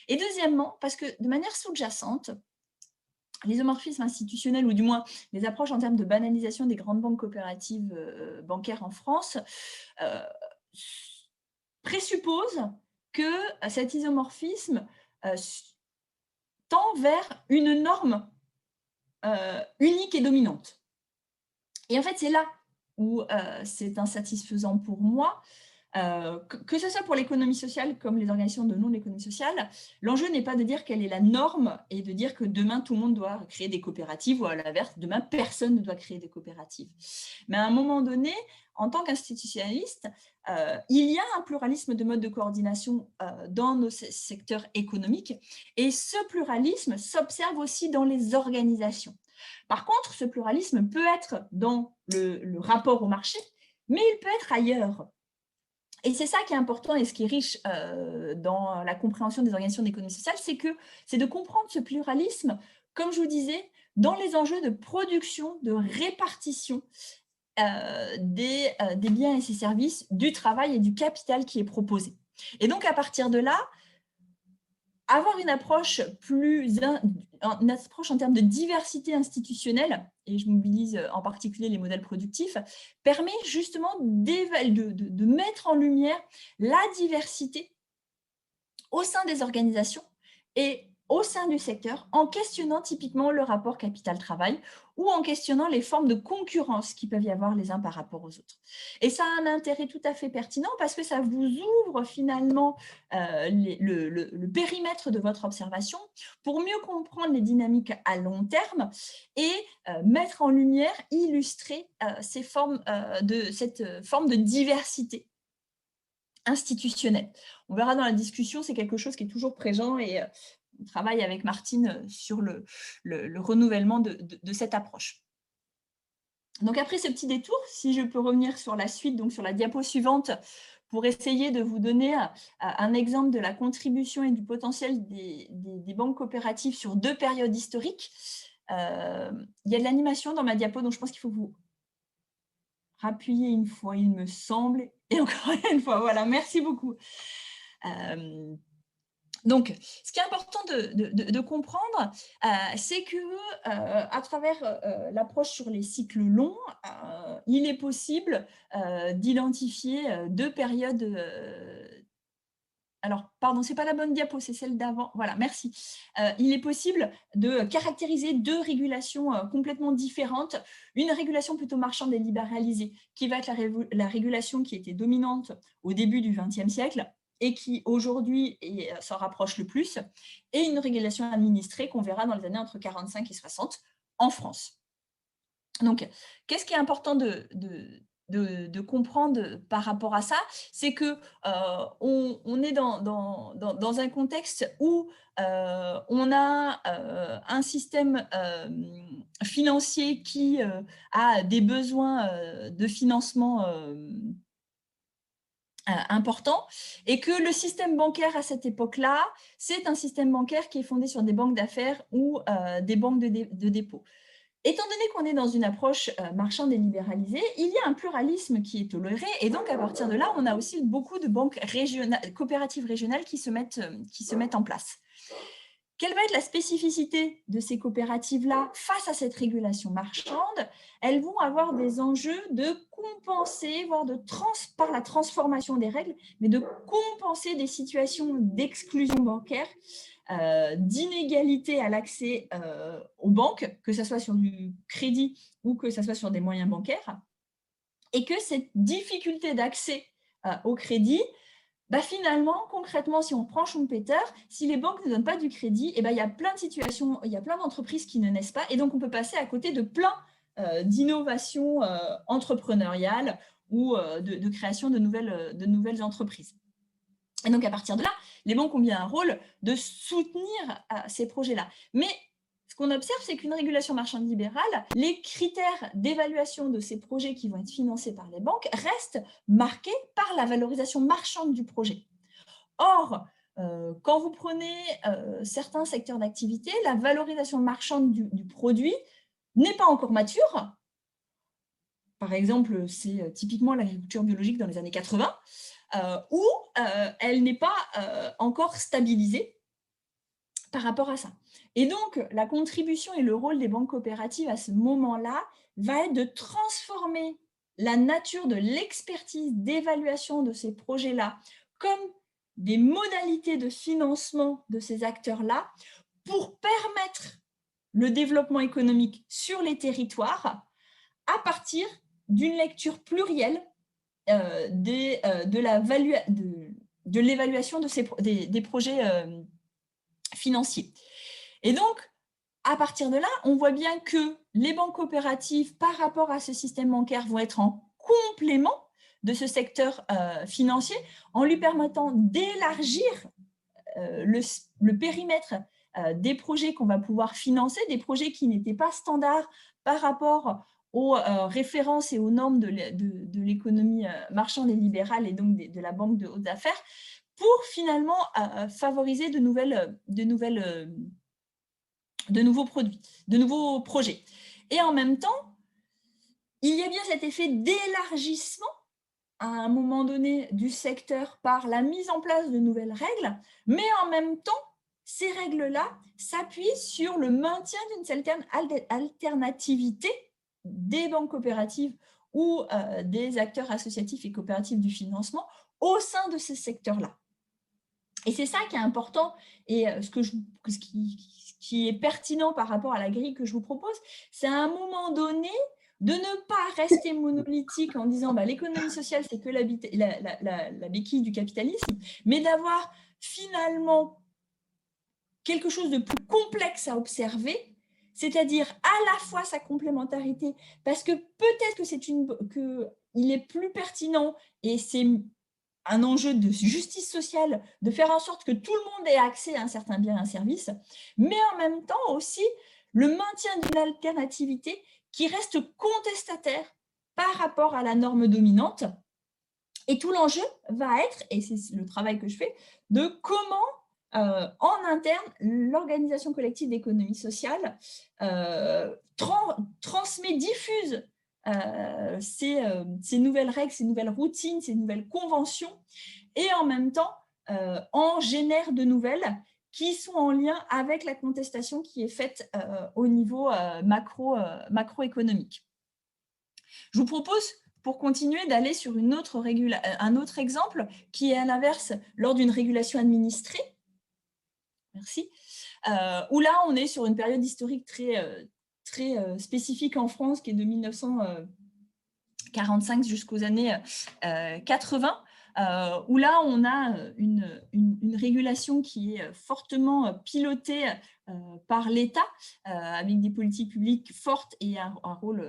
Et deuxièmement, parce que de manière sous-jacente, l'isomorphisme institutionnel, ou du moins les approches en termes de banalisation des grandes banques coopératives bancaires en France, présuppose que cet isomorphisme tend vers une norme unique et dominante. Et en fait, c'est là où c'est insatisfaisant pour moi, que ce soit pour l'économie sociale comme les organisations de non-économie sociale. L'enjeu n'est pas de dire quelle est la norme et de dire que demain tout le monde doit créer des coopératives, ou à l'inverse, demain personne ne doit créer des coopératives. Mais à un moment donné, en tant qu'institutionnaliste, il y a un pluralisme de modes de coordination dans nos secteurs économiques, et ce pluralisme s'observe aussi dans les organisations. Par contre, ce pluralisme peut être dans le rapport au marché, mais il peut être ailleurs. Et c'est ça qui est important, et ce qui est riche dans la compréhension des organisations d'économie sociale, c'est de comprendre ce pluralisme, comme je vous disais, dans les enjeux de production, de répartition des biens et ses services, du travail et du capital qui est proposé. Et donc, à partir de là, avoir une approche en termes de diversité institutionnelle, et je mobilise en particulier les modèles productifs, permet justement de mettre en lumière la diversité au sein des organisations et au sein du secteur, en questionnant typiquement le rapport capital-travail ou en questionnant les formes de concurrence qui peuvent y avoir les uns par rapport aux autres. Et ça a un intérêt tout à fait pertinent parce que ça vous ouvre finalement le périmètre de votre observation pour mieux comprendre les dynamiques à long terme et mettre en lumière, illustrer cette forme de diversité institutionnelle. On verra dans la discussion, c'est quelque chose qui est toujours présent, et on travaille avec Martine sur le renouvellement de cette approche. Donc après ce petit détour, si je peux revenir sur la suite, donc sur la diapo suivante, pour essayer de vous donner un exemple de la contribution et du potentiel des banques coopératives sur deux périodes historiques. Il y a de l'animation dans ma diapo, donc je pense qu'il faut que vous Rappuyez une fois, il me semble. Et encore une fois, voilà, merci beaucoup. Donc, ce qui est important de comprendre, c'est que à travers l'approche sur les cycles longs, il est possible d'identifier deux périodes. Alors, pardon, ce n'est pas la bonne diapo, c'est celle d'avant. Voilà, merci. Il est possible de caractériser deux régulations complètement différentes. Une régulation plutôt marchande et libéralisée, qui va être la régulation qui était dominante au début du XXe siècle et qui aujourd'hui s'en rapproche le plus, et une régulation administrée qu'on verra dans les années entre 45 et 60 en France. Donc, qu'est-ce qui est important de comprendre par rapport à ça, c'est que on est dans un contexte où on a un système financier qui a des besoins de financement importants, et que le système bancaire à cette époque-là, c'est un système bancaire qui est fondé sur des banques d'affaires ou des banques de dépôt. Étant donné qu'on est dans une approche marchande et libéralisée, il y a un pluralisme qui est toléré, et donc à partir de là, on a aussi beaucoup de banques coopératives régionales qui se mettent en place. Quelle va être la spécificité de ces coopératives-là face à cette régulation marchande? Elles vont avoir des enjeux de compenser, voire par la transformation des règles, mais de compenser des situations d'exclusion bancaire, d'inégalité à l'accès aux banques, que ce soit sur du crédit ou que ce soit sur des moyens bancaires, et que cette difficulté d'accès au crédit, finalement, concrètement, si on prend Schumpeter, si les banques ne donnent pas du crédit, il y a plein de situations, il y a plein d'entreprises qui ne naissent pas, et donc on peut passer à côté de plein d'innovations entrepreneuriales ou de création de nouvelles entreprises. Et donc, à partir de là, les banques ont bien un rôle de soutenir ces projets-là. Mais ce qu'on observe, c'est qu'une régulation marchande libérale, les critères d'évaluation de ces projets qui vont être financés par les banques restent marqués par la valorisation marchande du projet. Or, quand vous prenez certains secteurs d'activité, la valorisation marchande du produit n'est pas encore mature. Par exemple, c'est typiquement l'agriculture biologique dans les années 80, où elle n'est pas encore stabilisée par rapport à ça. Et donc, la contribution et le rôle des banques coopératives à ce moment-là va être de transformer la nature de l'expertise d'évaluation de ces projets-là comme des modalités de financement de ces acteurs-là pour permettre le développement économique sur les territoires à partir d'une lecture plurielle de l'évaluation des projets financiers. Et donc, à partir de là, on voit bien que les banques coopératives, par rapport à ce système bancaire, vont être en complément de ce secteur financier en lui permettant d'élargir le périmètre des projets qu'on va pouvoir financer, des projets qui n'étaient pas standards par rapport aux références et aux normes de l'économie marchande et libérale, et donc de la banque de hautes affaires, pour finalement favoriser de nouveaux produits, de nouveaux projets. Et en même temps, il y a bien cet effet d'élargissement à un moment donné du secteur par la mise en place de nouvelles règles, mais en même temps, ces règles-là s'appuient sur le maintien d'une certaine alternativité des banques coopératives ou des acteurs associatifs et coopératifs du financement au sein de ces secteurs-là. Et c'est ça qui est important, et ce qui est pertinent par rapport à la grille que je vous propose, c'est à un moment donné de ne pas rester monolithique en disant l'économie sociale, c'est que la béquille du capitalisme, mais d'avoir finalement quelque chose de plus complexe à observer, c'est-à-dire à la fois sa complémentarité, parce que peut-être qu'il est plus pertinent, et c'est un enjeu de justice sociale, de faire en sorte que tout le monde ait accès à un certain bien, un service, mais en même temps aussi le maintien d'une alternativité qui reste contestataire par rapport à la norme dominante. Et tout l'enjeu va être, et c'est le travail que je fais, de comment en interne, l'organisation collective d'économie sociale transmet, diffuse ces nouvelles règles, ces nouvelles routines, ces nouvelles conventions, et en même temps en génèrent de nouvelles qui sont en lien avec la contestation qui est faite au niveau macroéconomique. Je vous propose, pour continuer, d'aller sur un autre exemple qui est à l'inverse lors d'une régulation administrée. Merci. Où là, on est sur une période historique très spécifique en France, qui est de 1945 jusqu'aux années 80, où là, on a une régulation qui est fortement pilotée par l'État, avec des politiques publiques fortes et un rôle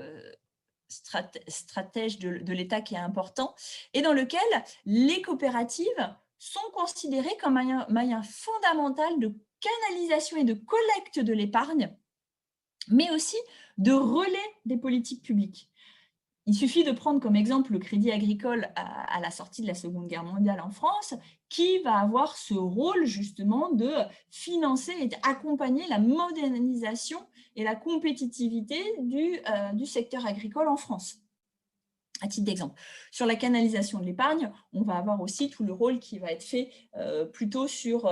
stratège de l'État qui est important, et dans lequel les coopératives sont considérées comme un moyen fondamental de canalisation et de collecte de l'épargne, mais aussi de relais des politiques publiques. Il suffit de prendre comme exemple le Crédit Agricole à la sortie de la Seconde Guerre mondiale en France, qui va avoir ce rôle justement de financer et d'accompagner la modernisation et la compétitivité du secteur agricole en France. À titre d'exemple, sur la canalisation de l'épargne, on va avoir aussi tout le rôle qui va être fait plutôt sur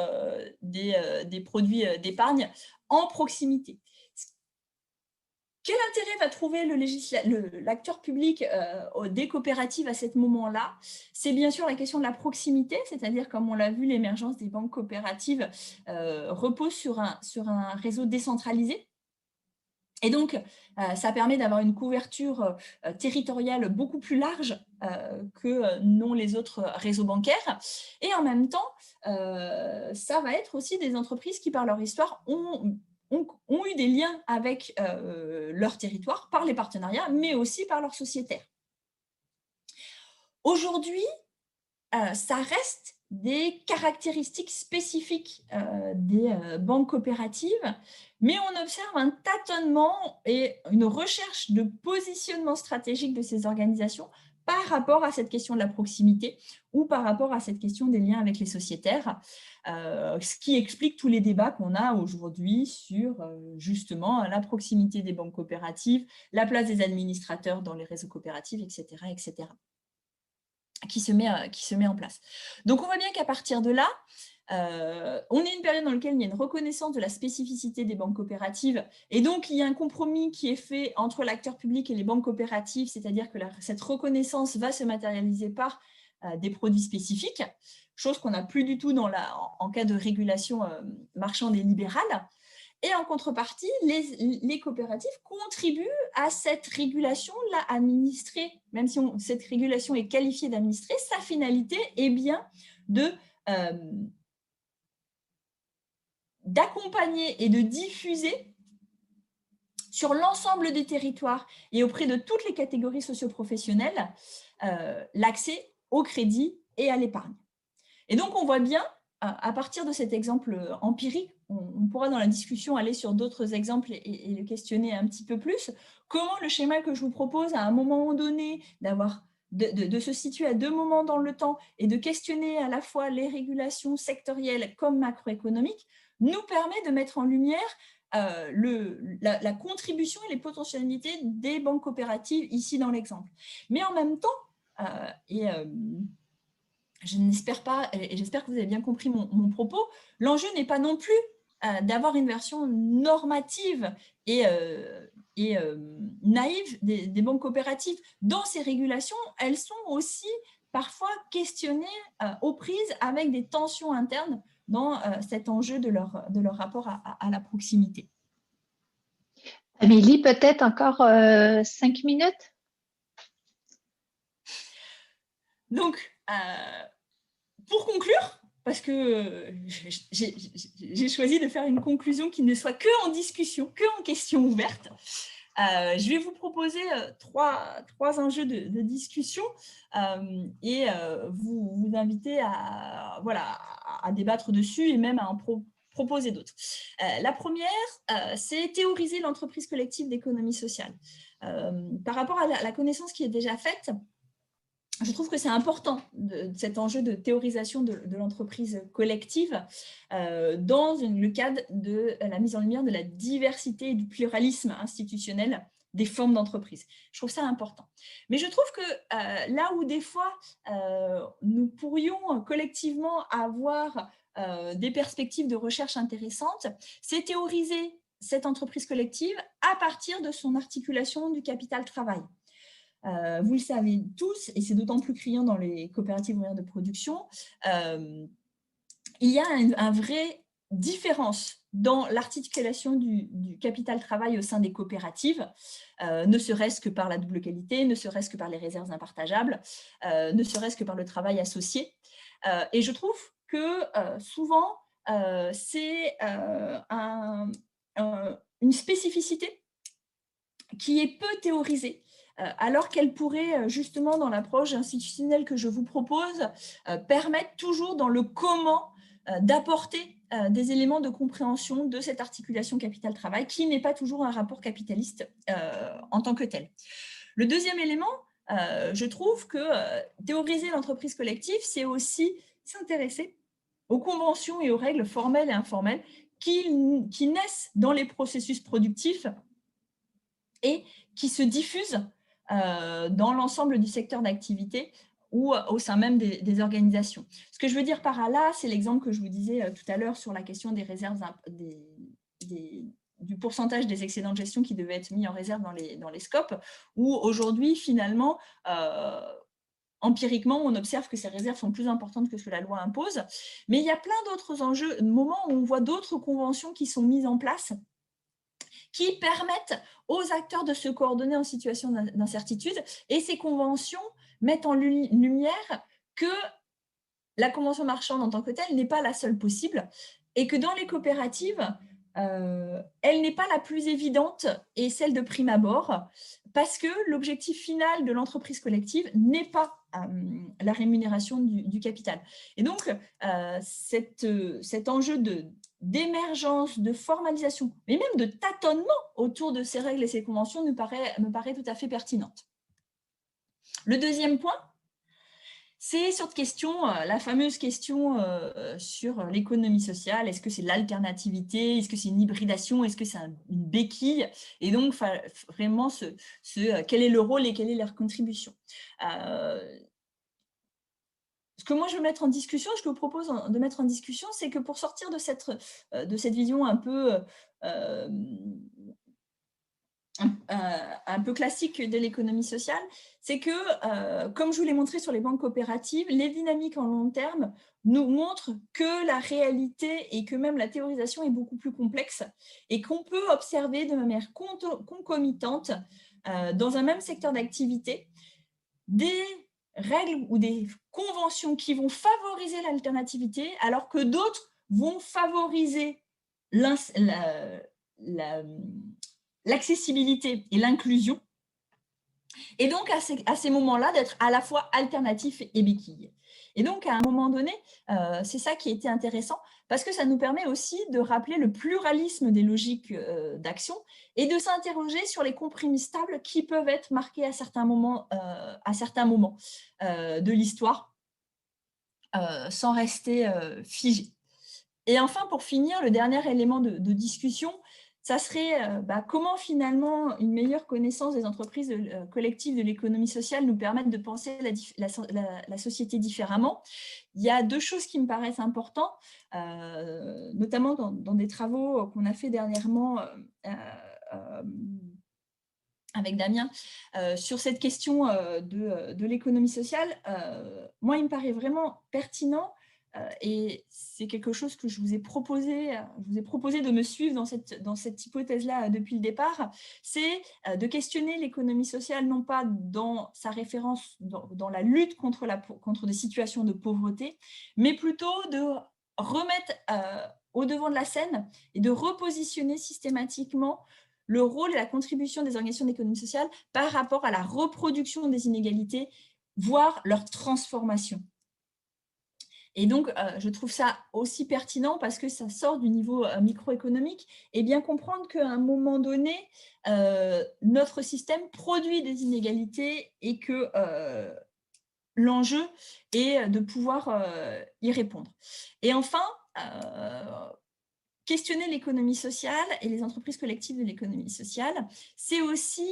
des produits d'épargne en proximité. Quel intérêt va trouver l'acteur public des coopératives à ce moment-là? C'est bien sûr la question de la proximité, c'est-à-dire, comme on l'a vu, l'émergence des banques coopératives repose sur un réseau décentralisé. Et donc, ça permet d'avoir une couverture territoriale beaucoup plus large que n'ont les autres réseaux bancaires. Et en même temps, ça va être aussi des entreprises qui, par leur histoire, ont eu des liens avec leur territoire par les partenariats, mais aussi par leurs sociétaires. Aujourd'hui, ça reste des caractéristiques spécifiques des banques coopératives, mais on observe un tâtonnement et une recherche de positionnement stratégique de ces organisations par rapport à cette question de la proximité ou par rapport à cette question des liens avec les sociétaires, ce qui explique tous les débats qu'on a aujourd'hui sur justement la proximité des banques coopératives, la place des administrateurs dans les réseaux coopératifs, etc., etc., qui se met en place. Donc, on voit bien qu'à partir de là, on est une période dans laquelle il y a une reconnaissance de la spécificité des banques coopératives, et donc il y a un compromis qui est fait entre l'acteur public et les banques coopératives, c'est-à-dire que cette reconnaissance va se matérialiser par des produits spécifiques, chose qu'on n'a plus du tout en cas de régulation marchande et libérale. Et en contrepartie, les coopératives contribuent à cette régulation-là administrée, même si cette régulation est qualifiée d'administrée, sa finalité est bien d'accompagner et de diffuser sur l'ensemble des territoires et auprès de toutes les catégories socio-professionnelles l'accès au crédit et à l'épargne. Et donc, on voit bien, à partir de cet exemple empirique, on pourra dans la discussion aller sur d'autres exemples et le questionner un petit peu plus, comment le schéma que je vous propose à un moment donné de se situer à deux moments dans le temps et de questionner à la fois les régulations sectorielles comme macroéconomiques nous permet de mettre en lumière la contribution et les potentialités des banques coopératives ici dans l'exemple. Mais en même temps, je n'espère pas, et j'espère que vous avez bien compris mon propos, l'enjeu n'est pas non plus d'avoir une version normative et naïve des banques coopératives. Dans ces régulations, elles sont aussi parfois questionnées aux prises avec des tensions internes dans cet enjeu de leur rapport à la proximité. Amélie, peut-être encore 5 minutes? Donc, pour conclure, parce que j'ai choisi de faire une conclusion qui ne soit que en discussion, que en questions ouvertes, je vais vous proposer trois enjeux de discussion et vous inviter à débattre dessus et même à en proposer d'autres. La première, c'est théoriser l'entreprise collective d'économie sociale. Par rapport à la connaissance qui est déjà faite, je trouve que c'est important cet enjeu de théorisation de l'entreprise collective dans le cadre de la mise en lumière de la diversité et du pluralisme institutionnel des formes d'entreprise. Je trouve ça important. Mais je trouve que là où des fois, nous pourrions collectivement avoir des perspectives de recherche intéressantes, c'est théoriser cette entreprise collective à partir de son articulation du capital-travail. Vous le savez tous, et c'est d'autant plus criant dans les coopératives ouvrières de production, il y a une vraie différence dans l'articulation du capital-travail au sein des coopératives, ne serait-ce que par la double qualité, ne serait-ce que par les réserves impartageables, ne serait-ce que par le travail associé. Et je trouve que souvent, c'est une spécificité qui est peu théorisée, alors qu'elle pourrait justement dans l'approche institutionnelle que je vous propose permettre toujours dans le comment d'apporter des éléments de compréhension de cette articulation capital-travail qui n'est pas toujours un rapport capitaliste en tant que tel. Le deuxième élément, je trouve que théoriser l'entreprise collective, c'est aussi s'intéresser aux conventions et aux règles formelles et informelles qui naissent dans les processus productifs et qui se diffusent dans l'ensemble du secteur d'activité ou au sein même des organisations. Ce que je veux dire par là, c'est l'exemple que je vous disais tout à l'heure sur la question des réserves, du pourcentage des excédents de gestion qui devaient être mis en réserve dans les scopes, où aujourd'hui, finalement, empiriquement, on observe que ces réserves sont plus importantes que ce que la loi impose. Mais il y a plein d'autres enjeux, moments où on voit d'autres conventions qui sont mises en place qui permettent aux acteurs de se coordonner en situation d'incertitude. Et ces conventions mettent en lumière que la convention marchande en tant que telle n'est pas la seule possible et que dans les coopératives, elle n'est pas la plus évidente et celle de prime abord parce que l'objectif final de l'entreprise collective n'est pas la rémunération du capital. Et donc, cet enjeu d'émergence, de formalisation, mais même de tâtonnement autour de ces règles et ces conventions me paraît tout à fait pertinente. Le deuxième point, c'est sur cette question, la fameuse question sur l'économie sociale. Est-ce que c'est l'alternativité? Est-ce que c'est une hybridation? Est-ce que c'est une béquille? Et donc, vraiment, quel est le rôle et quelle est leur contribution? Ce que moi je veux mettre en discussion, ce que je vous propose de mettre en discussion, c'est que pour sortir de cette vision un peu classique de l'économie sociale, c'est que, comme je vous l'ai montré sur les banques coopératives, les dynamiques en long terme nous montrent que la réalité et que même la théorisation est beaucoup plus complexe et qu'on peut observer de manière concomitante dans un même secteur d'activité des règles ou des conventions qui vont favoriser l'alternativité alors que d'autres vont favoriser l'accessibilité et l'inclusion, et donc à ces moments-là d'être à la fois alternatif et béquille. Et donc à un moment donné, c'est ça qui a été intéressant, parce que ça nous permet aussi de rappeler le pluralisme des logiques d'action et de s'interroger sur les compromis stables qui peuvent être marqués à certains moments de l'histoire, sans rester figés. Et enfin, pour finir, le dernier élément de discussion, ça serait comment finalement une meilleure connaissance des entreprises collectives de l'économie sociale nous permettent de penser la société différemment. Il y a deux choses qui me paraissent importantes, notamment dans des travaux qu'on a fait dernièrement avec Damien, sur cette question de l'économie sociale. Moi, il me paraît vraiment pertinent et c'est quelque chose que je vous ai proposé de me suivre dans cette hypothèse-là depuis le départ, c'est de questionner l'économie sociale, non pas dans sa référence dans la lutte contre des situations de pauvreté, mais plutôt de remettre au devant de la scène et de repositionner systématiquement le rôle et la contribution des organisations d'économie sociale par rapport à la reproduction des inégalités, voire leur transformation. Et donc, je trouve ça aussi pertinent parce que ça sort du niveau microéconomique et bien comprendre qu'à un moment donné, notre système produit des inégalités et que l'enjeu est de pouvoir y répondre. Et enfin, questionner l'économie sociale et les entreprises collectives de l'économie sociale, c'est aussi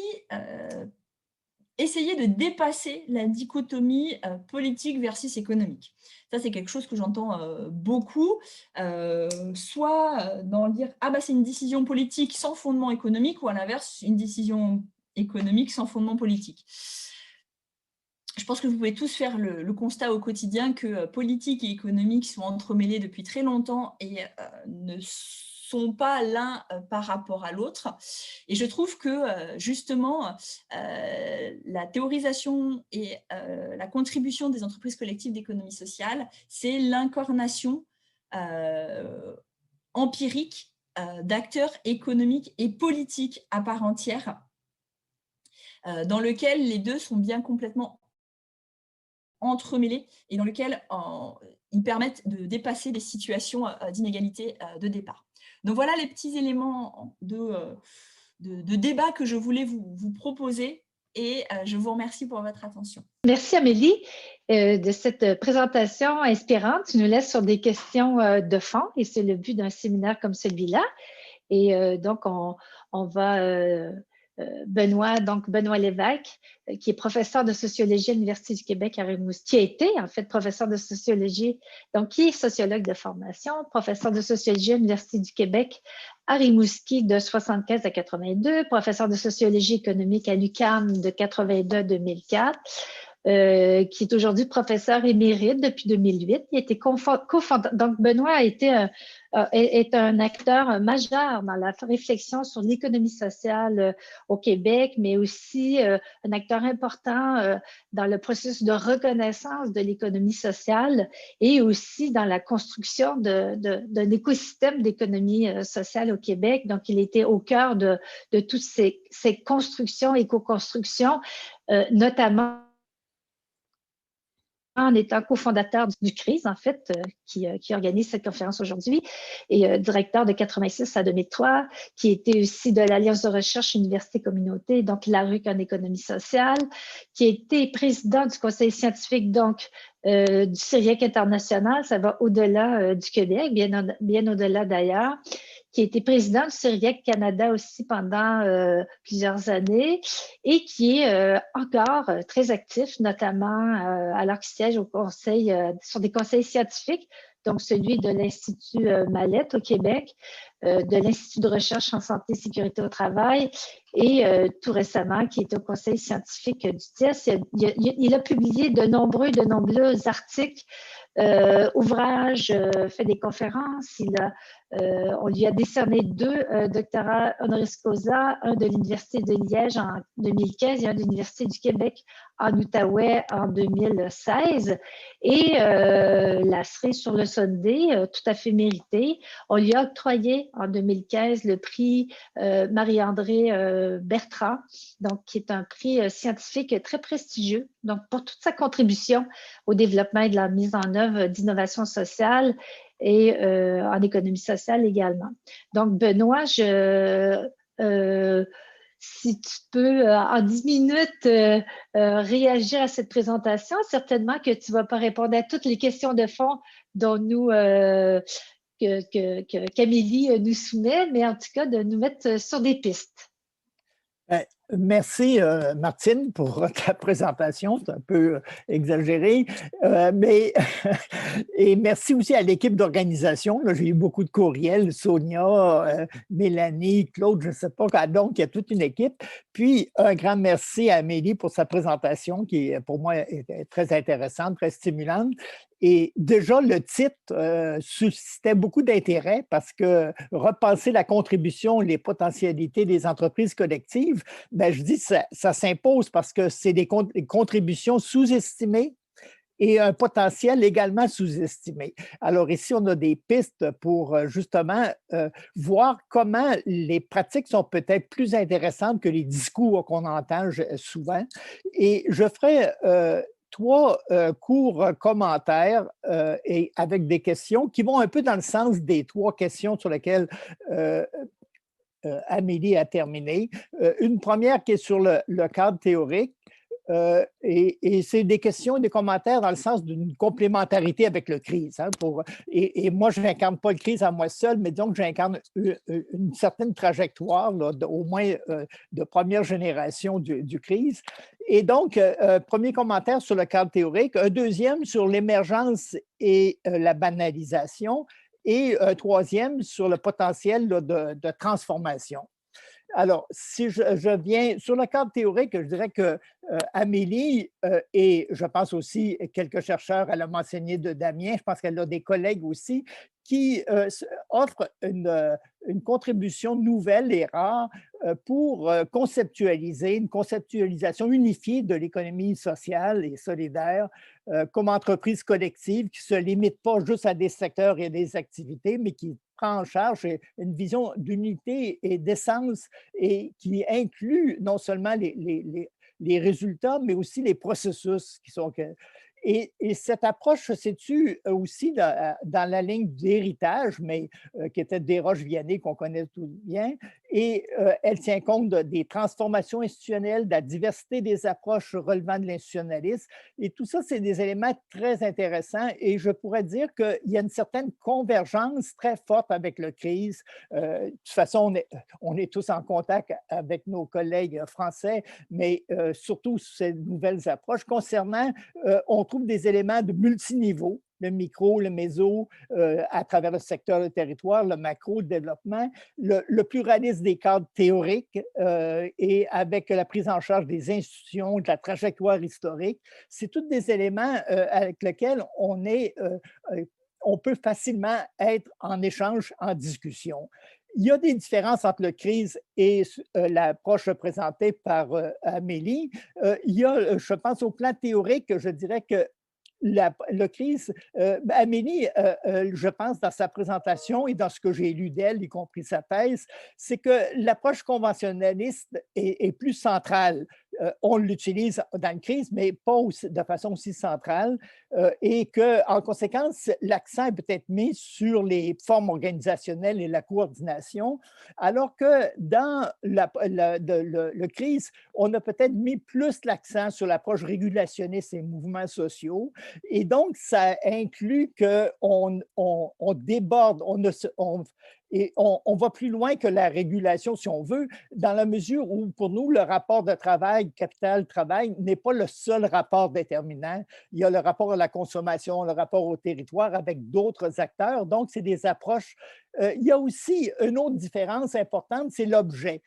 essayer de dépasser la dichotomie politique versus économique. Ça, c'est quelque chose que j'entends beaucoup, soit dans le dire « Ah, bah, c'est une décision politique sans fondement économique » ou à l'inverse, une décision économique sans fondement politique. Je pense que vous pouvez tous faire le constat au quotidien que politique et économique sont entremêlés depuis très longtemps et ne sont pas l'un par rapport à l'autre. Et je trouve que justement, la théorisation et la contribution des entreprises collectives d'économie sociale, c'est l'incarnation empirique d'acteurs économiques et politiques à part entière, dans lequel les deux sont bien complètement entremêlés et dans lequel ils permettent de dépasser les situations d'inégalité de départ. Donc voilà les petits éléments de débat que je voulais vous proposer et je vous remercie pour votre attention. Merci Amélie de cette présentation inspirante. Tu nous laisses sur des questions de fond et c'est le but d'un séminaire comme celui-là. Et donc, on va... Benoît Lévesque, qui est professeur de sociologie à l'Université du Québec à Rimouski, qui a été en fait professeur de sociologie, donc qui est sociologue de formation, professeur de sociologie à l'Université du Québec à Rimouski de 1975 à 82, professeur de sociologie économique à l'UQAM de 82 à 2004, qui est aujourd'hui professeur émérite depuis 2008. Il a été cofondateur. Donc, Benoît est un acteur majeur dans la réflexion sur l'économie sociale au Québec, mais aussi un acteur important dans le processus de reconnaissance de l'économie sociale et aussi dans la construction d'un écosystème d'économie sociale au Québec. Donc, il était au cœur de toutes ces constructions et co-constructions, notamment en étant cofondateur du CRIS, en fait, qui organise cette conférence aujourd'hui, et directeur de 86 à 2003, qui était aussi de l'Alliance de recherche Université-Communauté, donc l'ARUC en économie sociale, qui a été président du conseil scientifique, donc, du CIRIEC international, ça va au-delà du Québec, bien au-delà d'ailleurs, qui a été président du CIRIEC Canada aussi pendant plusieurs années et qui est encore très actif, notamment alors qu'il siège au conseil, sur des conseils scientifiques, donc celui de l'Institut Mallette au Québec, de l'Institut de recherche en santé et sécurité au travail et tout récemment qui est au conseil scientifique du TIES. Il a publié de nombreux articles, ouvrages, fait des conférences. On lui a décerné 2 doctorats honoris causa, un de l'Université de Liège en 2015 et un de l'Université du Québec en Outaouais en 2016. Et la cerise sur le sundae, tout à fait méritée. On lui a octroyé en 2015 le prix Marie-André Bertrand, donc qui est un prix scientifique très prestigieux, donc pour toute sa contribution au développement et de la mise en œuvre d'innovation sociale et en économie sociale également. Donc, Benoît, si tu peux, en 10 minutes, réagir à cette présentation, certainement que tu ne vas pas répondre à toutes les questions de fond dont qu'Amélie nous soumet, mais en tout cas, de nous mettre sur des pistes. Merci, Martine, pour ta présentation. C'est un peu exagéré, et merci aussi à l'équipe d'organisation. J'ai eu beaucoup de courriels, Sonia, Mélanie, Claude, je ne sais pas, donc il y a toute une équipe. Puis, un grand merci à Amélie pour sa présentation qui, pour moi, est très intéressante, très stimulante. Et déjà, le titre suscitait beaucoup d'intérêt parce que repenser la contribution, les potentialités des entreprises collectives, ben, je dis que ça s'impose parce que c'est des contributions sous-estimées et un potentiel également sous-estimé. Alors ici, on a des pistes pour justement voir comment les pratiques sont peut-être plus intéressantes que les discours qu'on entend souvent. Et je ferai 3 courts commentaires et avec des questions qui vont un peu dans le sens des 3 questions sur lesquelles Amélie a terminé. Une première qui est sur le cadre théorique. Et c'est des questions et des commentaires dans le sens d'une complémentarité avec le CRIS. Hein, et moi, je n'incarne pas le CRIS à moi seul, mais donc j'incarne une certaine trajectoire, là, au moins de première génération du CRIS. Et donc, premier commentaire sur le cadre théorique, un deuxième sur l'émergence et la banalisation, et un troisième sur le potentiel là, de transformation. Alors, si je viens sur le cadre théorique, je dirais que Amélie et je pense aussi quelques chercheurs, elle a mentionné de Damien, je pense qu'elle a des collègues aussi, qui offrent une contribution nouvelle et rare pour conceptualiser une conceptualisation unifiée de l'économie sociale et solidaire comme entreprise collective qui ne se limite pas juste à des secteurs et des activités, mais qui prend en charge une vision d'unité et d'essence et qui inclut non seulement les résultats, mais aussi les processus qui sont... Et cette approche se situe aussi dans la ligne d'héritage, mais qui était Desroches-Vianney, qu'on connaît tout bien, et elle tient compte des transformations institutionnelles, de la diversité des approches relevant de l'institutionnalisme. Et tout ça, c'est des éléments très intéressants. Et je pourrais dire qu'il y a une certaine convergence très forte avec le CRIS. De toute façon, on est tous en contact avec nos collègues français, mais surtout ces nouvelles approches concernant, on trouve des éléments de multiniveau, le micro, le méso, à travers le secteur, le territoire, le macro, le développement, le pluralisme des cadres théoriques et avec la prise en charge des institutions, de la trajectoire historique. C'est tous des éléments avec lesquels on peut facilement être en échange, en discussion. Il y a des différences entre le CRIS et l'approche présentée par Amélie. Il y a, je pense, au plan théorique, je dirais que le CRIS, Amélie, je pense, dans sa présentation et dans ce que j'ai lu d'elle, y compris sa thèse, c'est que l'approche conventionnaliste est plus centrale. On l'utilise dans le CRIS, mais pas de façon aussi centrale, et qu'en conséquence, l'accent est peut-être mis sur les formes organisationnelles et la coordination, alors que dans le CRIS, on a peut-être mis plus l'accent sur l'approche régulationniste et mouvements sociaux, et donc ça inclut qu'on déborde, on va plus loin que la régulation, si on veut, dans la mesure où, pour nous, le rapport de travail, capital-travail, n'est pas le seul rapport déterminant. Il y a le rapport à la consommation, le rapport au territoire avec d'autres acteurs. Donc, c'est des approches. Il y a aussi une autre différence importante, c'est l'objet.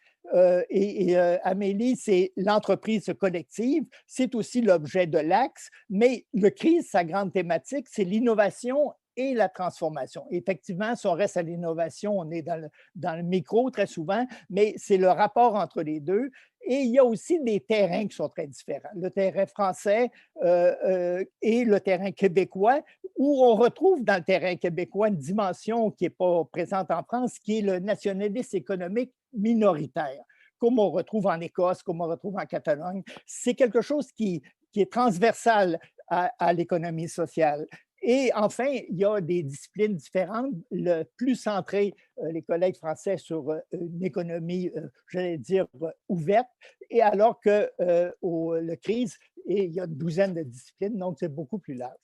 Amélie, c'est l'entreprise collective, c'est aussi l'objet de l'axe, mais le CRIS, sa grande thématique, c'est l'innovation et la transformation. Effectivement, si on reste à l'innovation, on est dans le micro très souvent, mais c'est le rapport entre les deux. Et il y a aussi des terrains qui sont très différents. Le terrain français et le terrain québécois, où on retrouve dans le terrain québécois une dimension qui n'est pas présente en France, qui est le nationalisme économique minoritaire, comme on retrouve en Écosse, comme on retrouve en Catalogne. C'est quelque chose qui est transversal à l'économie sociale. Et enfin, il y a des disciplines différentes, le plus centré, les collègues français, sur une économie, j'allais dire, ouverte, et alors que le CRIS, il y a une douzaine de disciplines, donc c'est beaucoup plus large.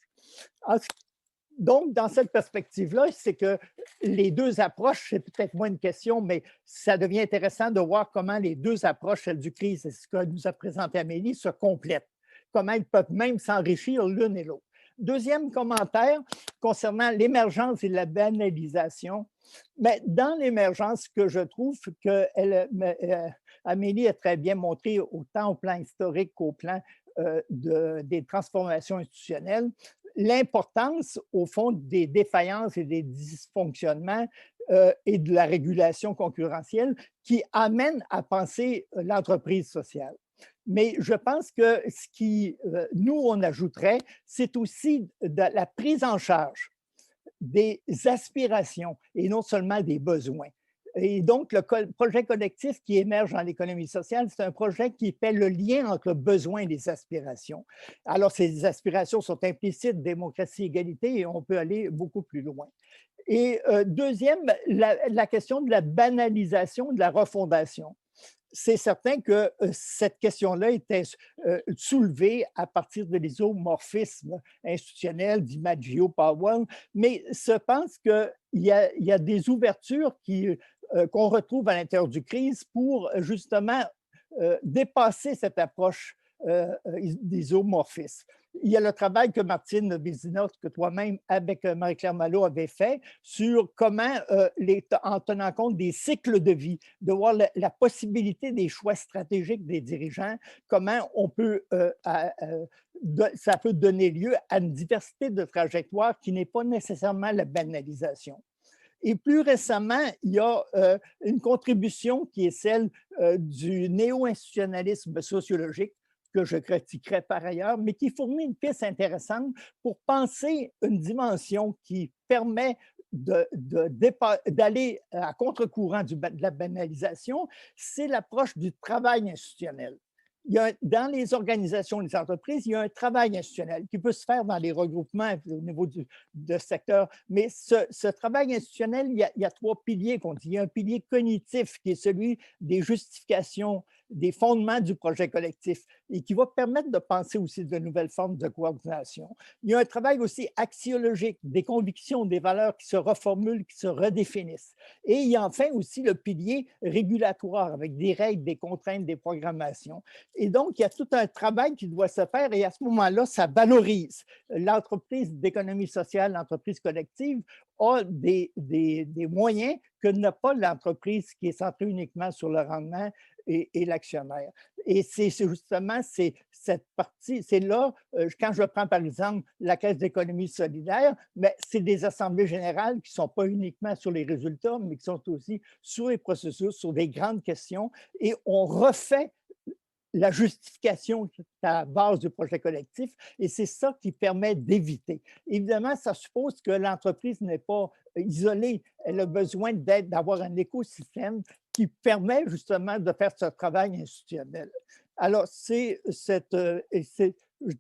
Donc, dans cette perspective-là, c'est que les deux approches, c'est peut-être moins une question, mais ça devient intéressant de voir comment les deux approches, celle du CRIS et ce que nous a présenté Amélie, se complètent, comment elles peuvent même s'enrichir l'une et l'autre. Deuxième commentaire concernant l'émergence et la banalisation. Mais dans l'émergence, que je trouve que Amélie a très bien montré autant au plan historique qu'au plan des transformations institutionnelles, l'importance, au fond, des défaillances et des dysfonctionnements et de la régulation concurrentielle qui amènent à penser l'entreprise sociale. Mais je pense que ce qui, nous, on ajouterait, c'est aussi de la prise en charge des aspirations et non seulement des besoins. Et donc, le projet collectif qui émerge dans l'économie sociale, c'est un projet qui fait le lien entre le besoin et les aspirations. Alors, ces aspirations sont implicites, démocratie, égalité, et on peut aller beaucoup plus loin. Et deuxième, la question de la banalisation, de la refondation. C'est certain que cette question-là était soulevée à partir de l'isomorphisme institutionnel d'Imaggio Powell, mais je pense qu'il y a des ouvertures qu'on retrouve à l'intérieur du crise pour justement dépasser cette approche d'isomorphisme. Il y a le travail que Martine Vézina, que toi-même, avec Marie-Claire Malo, avait fait sur comment, en tenant compte des cycles de vie, de voir la possibilité des choix stratégiques des dirigeants, comment on peut, ça peut donner lieu à une diversité de trajectoires qui n'est pas nécessairement la banalisation. Et plus récemment, il y a une contribution qui est celle du néo-institutionnalisme sociologique, que je critiquerai par ailleurs, mais qui fournit une piste intéressante pour penser une dimension qui permet d'aller à contre-courant de la banalisation, c'est l'approche du travail institutionnel. Dans les organisations, les entreprises, il y a un travail institutionnel qui peut se faire dans les regroupements au niveau de secteur. Mais ce travail institutionnel, il y a trois piliers qu'on dit. Il y a un pilier cognitif qui est celui des justifications, des fondements du projet collectif et qui va permettre de penser aussi de nouvelles formes de coordination. Il y a un travail aussi axiologique, des convictions, des valeurs qui se reformulent, qui se redéfinissent. Et il y a enfin aussi le pilier régulatoire avec des règles, des contraintes, des programmations. Et donc, il y a tout un travail qui doit se faire et à ce moment-là, ça valorise. L'entreprise d'économie sociale, l'entreprise collective, a des moyens que n'a pas l'entreprise qui est centrée uniquement sur le rendement et l'actionnaire. Et c'est justement cette partie, c'est là, quand je prends par exemple la Caisse d'économie solidaire, mais c'est des assemblées générales qui ne sont pas uniquement sur les résultats, mais qui sont aussi sur les processus, sur des grandes questions, et on refait la justification à la base du projet collectif, et c'est ça qui permet d'éviter. Évidemment, ça suppose que l'entreprise n'est pas isolée. Elle a besoin d'avoir un écosystème qui permet justement de faire ce travail institutionnel. Alors, je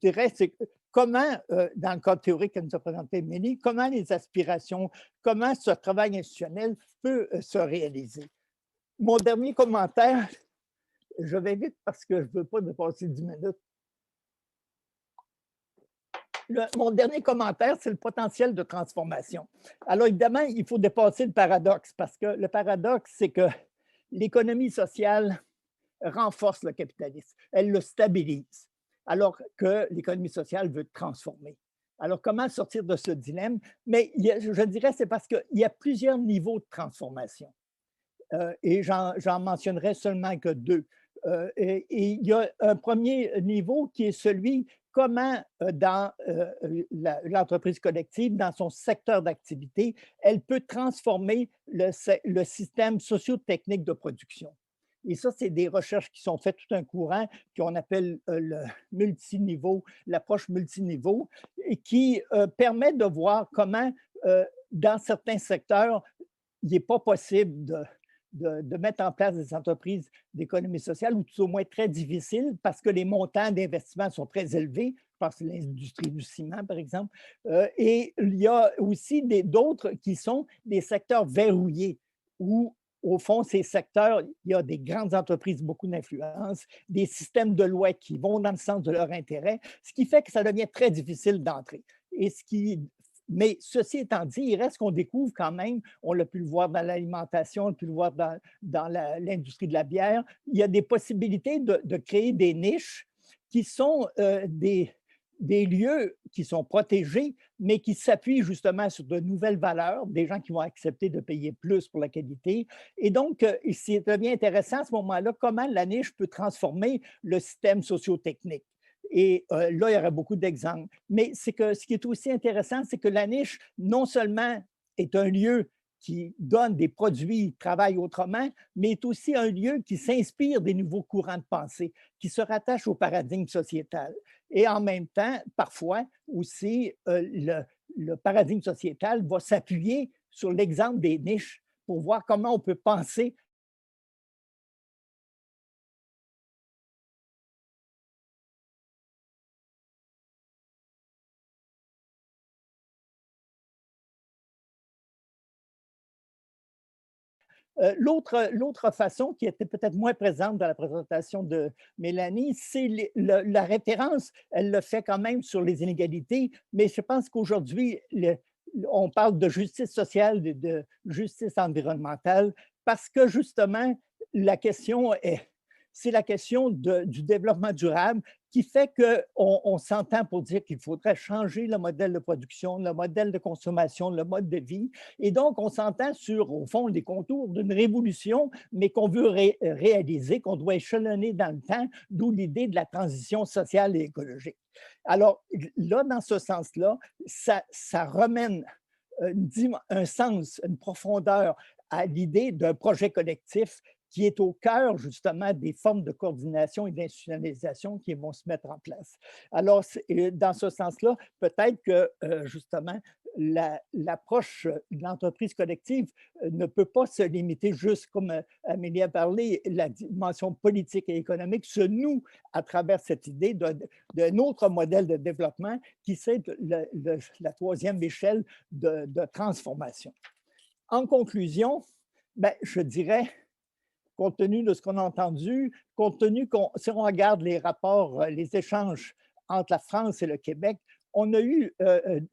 dirais, c'est comment, dans le cadre théorique que nous a présenté Mélie, comment les aspirations, comment ce travail institutionnel peut se réaliser. Mon dernier commentaire, je vais vite parce que je ne veux pas dépasser 10 minutes. Mon dernier commentaire, c'est le potentiel de transformation. Alors, évidemment, il faut dépasser le paradoxe parce que le paradoxe, c'est que l'économie sociale renforce le capitalisme, elle le stabilise, alors que l'économie sociale veut transformer. Alors, comment sortir de ce dilemme? Mais je dirais, c'est parce qu'il y a plusieurs niveaux de transformation. Et j'en mentionnerai seulement que deux. Et il y a un premier niveau qui est celui comment dans l'entreprise collective, dans son secteur d'activité, elle peut transformer le système socio-technique de production. Et ça, c'est des recherches qui sont faites tout un courant qu'on appelle le multiniveau, l'approche multiniveau, et qui permet de voir comment, dans certains secteurs, il n'est pas possible de mettre en place des entreprises d'économie sociale, ou tout au moins très difficiles, parce que les montants d'investissement sont très élevés. Je pense à l'industrie du ciment, par exemple. Et il y a aussi d'autres qui sont des secteurs verrouillés, où, au fond, ces secteurs, il y a des grandes entreprises, beaucoup d'influence, des systèmes de loi qui vont dans le sens de leur intérêt, ce qui fait que ça devient très difficile d'entrer. Mais ceci étant dit, il reste qu'on découvre quand même, on l'a pu le voir dans l'alimentation, on l'a pu le voir dans l'industrie de la bière, il y a des possibilités de créer des niches qui sont des lieux qui sont protégés, mais qui s'appuient justement sur de nouvelles valeurs, des gens qui vont accepter de payer plus pour la qualité. Et donc, c'est devient intéressant à ce moment-là, comment la niche peut transformer le système socio-technique. Et là, il y aurait beaucoup d'exemples. Mais c'est que ce qui est aussi intéressant, c'est que la niche, non seulement est un lieu qui donne des produits, travaille autrement, mais est aussi un lieu qui s'inspire des nouveaux courants de pensée, qui se rattache au paradigme sociétal. Et en même temps, parfois aussi, le paradigme sociétal va s'appuyer sur l'exemple des niches pour voir comment on peut penser L'autre façon qui était peut-être moins présente dans la présentation de Mélanie, c'est la référence, elle le fait quand même sur les inégalités, mais je pense qu'aujourd'hui, on parle de justice sociale, de justice environnementale, parce que justement, c'est la question du développement durable qui fait qu'on s'entend pour dire qu'il faudrait changer le modèle de production, le modèle de consommation, le mode de vie. Et donc, on s'entend sur, au fond, les contours d'une révolution, mais qu'on veut réaliser, qu'on doit échelonner dans le temps, d'où l'idée de la transition sociale et écologique. Alors, là, dans ce sens-là, ça remène un sens, une profondeur à l'idée d'un projet collectif qui est au cœur justement des formes de coordination et d'institutionnalisation qui vont se mettre en place. Alors, dans ce sens-là, peut-être que justement, l'approche de l'entreprise collective ne peut pas se limiter juste, comme Amélie a parlé, la dimension politique et économique se noue à travers cette idée d'un autre modèle de développement qui c'est la troisième échelle de transformation. En conclusion, ben, je dirais, compte tenu de ce qu'on a entendu, si on regarde les rapports, les échanges entre la France et le Québec, on a eu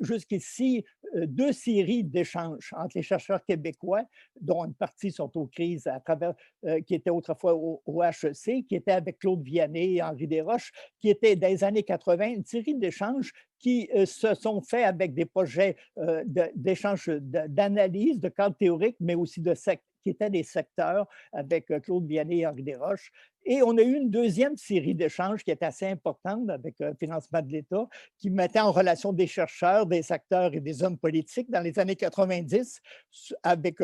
jusqu'ici 2 séries d'échanges entre les chercheurs québécois, dont une partie sont aux crises à travers, qui étaient autrefois au HEC, qui étaient avec Claude Vianney et Henri Desroches, qui étaient dans les années 80, une série d'échanges qui se sont faits avec des projets d'échange, d'analyse, de cadres théoriques, mais aussi qui étaient des secteurs avec Claude Vianney et Henri Desroches. Et on a eu une deuxième série d'échanges qui est assez importante avec le financement de l'État, qui mettait en relation des chercheurs, des acteurs et des hommes politiques dans les années 90 avec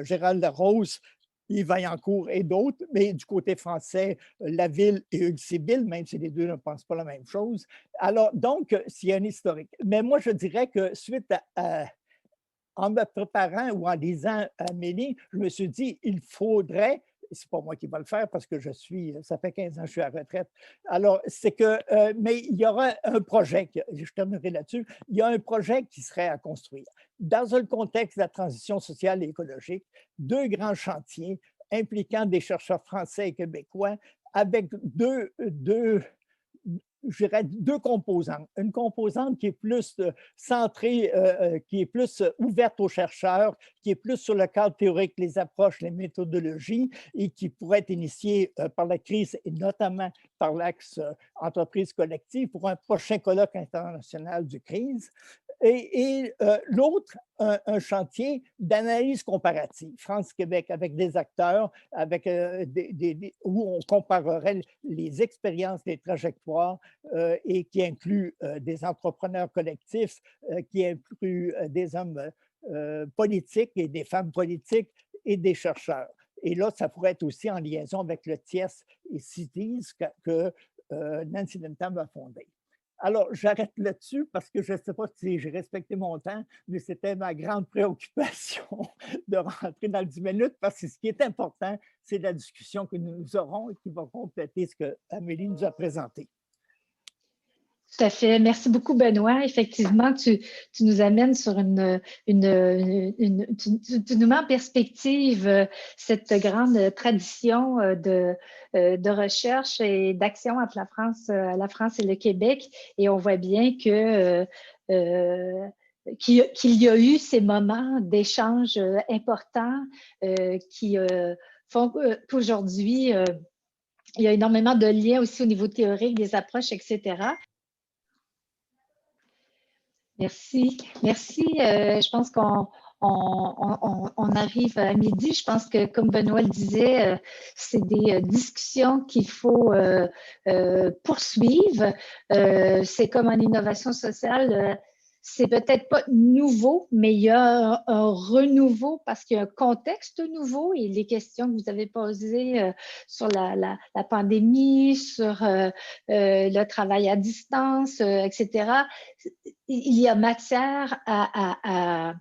Gérald Larose, Yves Vaillancourt et d'autres, mais du côté français, Laville et Hugues Sibyl, même si les deux ne pensent pas la même chose. Alors, donc, s'il y a un historique. Mais moi, je dirais que suite en me préparant ou en lisant Amélie, je me suis dit, il faudrait, c'est pas moi qui va le faire parce que ça fait 15 ans que je suis à la retraite. Alors, c'est que, mais il y aura un projet, je terminerai là-dessus, il y a un projet qui serait à construire. Dans le contexte de la transition sociale et écologique, 2 grands chantiers impliquant des chercheurs français et québécois avec je dirais 2 composantes. Une composante qui est plus centrée, qui est plus ouverte aux chercheurs, qui est plus sur le cadre théorique, les approches, les méthodologies et qui pourrait être initiée par la crise et notamment par l'axe entreprise collective pour un prochain colloque international du crise. Et l'autre, un chantier d'analyse comparative, France-Québec, avec des acteurs, avec où on comparerait les expériences, les trajectoires, et qui inclut des entrepreneurs collectifs, qui inclut des hommes politiques et des femmes politiques et des chercheurs. Et là, ça pourrait être aussi en liaison avec le TIES et CITES que Nancy Bentham a fondé. Alors, j'arrête là-dessus parce que je ne sais pas si j'ai respecté mon temps, mais c'était ma grande préoccupation de rentrer dans le 10 minutes parce que ce qui est important, c'est la discussion que nous aurons et qui va compléter ce que Amélie nous a présenté. Tout à fait. Merci beaucoup, Benoît. Effectivement, tu nous amènes sur tu nous mets en perspective cette grande tradition de recherche et d'action entre la France et le Québec. Et on voit bien que qu'il y a eu ces moments d'échange importants qui font qu'aujourd'hui, il y a énormément de liens aussi au niveau théorique, des approches, etc. Merci. Merci. Je pense qu'on arrive à midi. Je pense que, comme Benoît le disait, c'est des discussions qu'il faut poursuivre. C'est comme en innovation sociale, c'est peut-être pas nouveau, mais il y a un renouveau parce qu'il y a un contexte nouveau et les questions que vous avez posées sur la pandémie, sur le travail à distance, etc., il y a matière à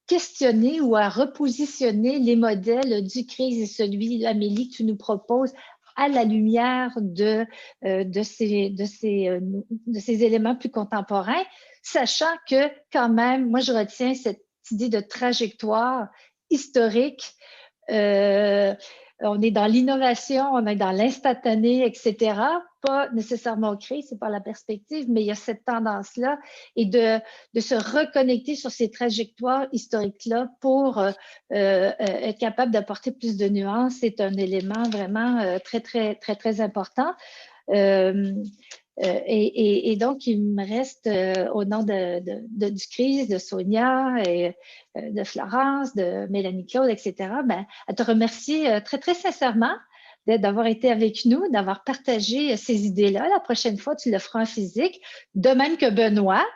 questionner ou à repositionner les modèles du crise et celui, Amélie, que tu nous proposes à la lumière de ces éléments plus contemporains, sachant que quand même, moi je retiens cette idée de trajectoire historique. On est dans l'innovation, on est dans l'instantané, etc. Pas nécessairement au CRI, c'est pas la perspective, mais il y a cette tendance-là et de se reconnecter sur ces trajectoires historiques-là pour être capable d'apporter plus de nuances, c'est un élément vraiment très important. Et donc, il me reste, au nom du CRIS, de Sonia, et de Florence, de Mélanie-Claude, etc., à te remercier très sincèrement d'avoir été avec nous, d'avoir partagé ces idées-là. La prochaine fois, tu le feras en physique, de même que Benoît.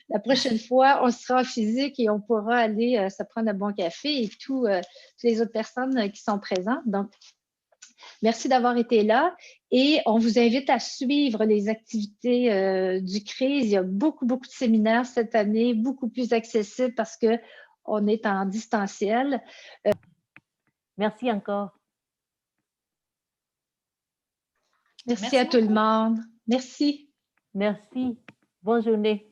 La prochaine fois, on sera en physique et on pourra aller se prendre un bon café et toutes les autres personnes qui sont présentes. Donc, merci d'avoir été là et on vous invite à suivre les activités du CRIS. Il y a beaucoup de séminaires cette année, beaucoup plus accessibles parce qu'on est en distanciel. Merci encore. Merci à tout le monde. Merci. Merci. Bonne journée.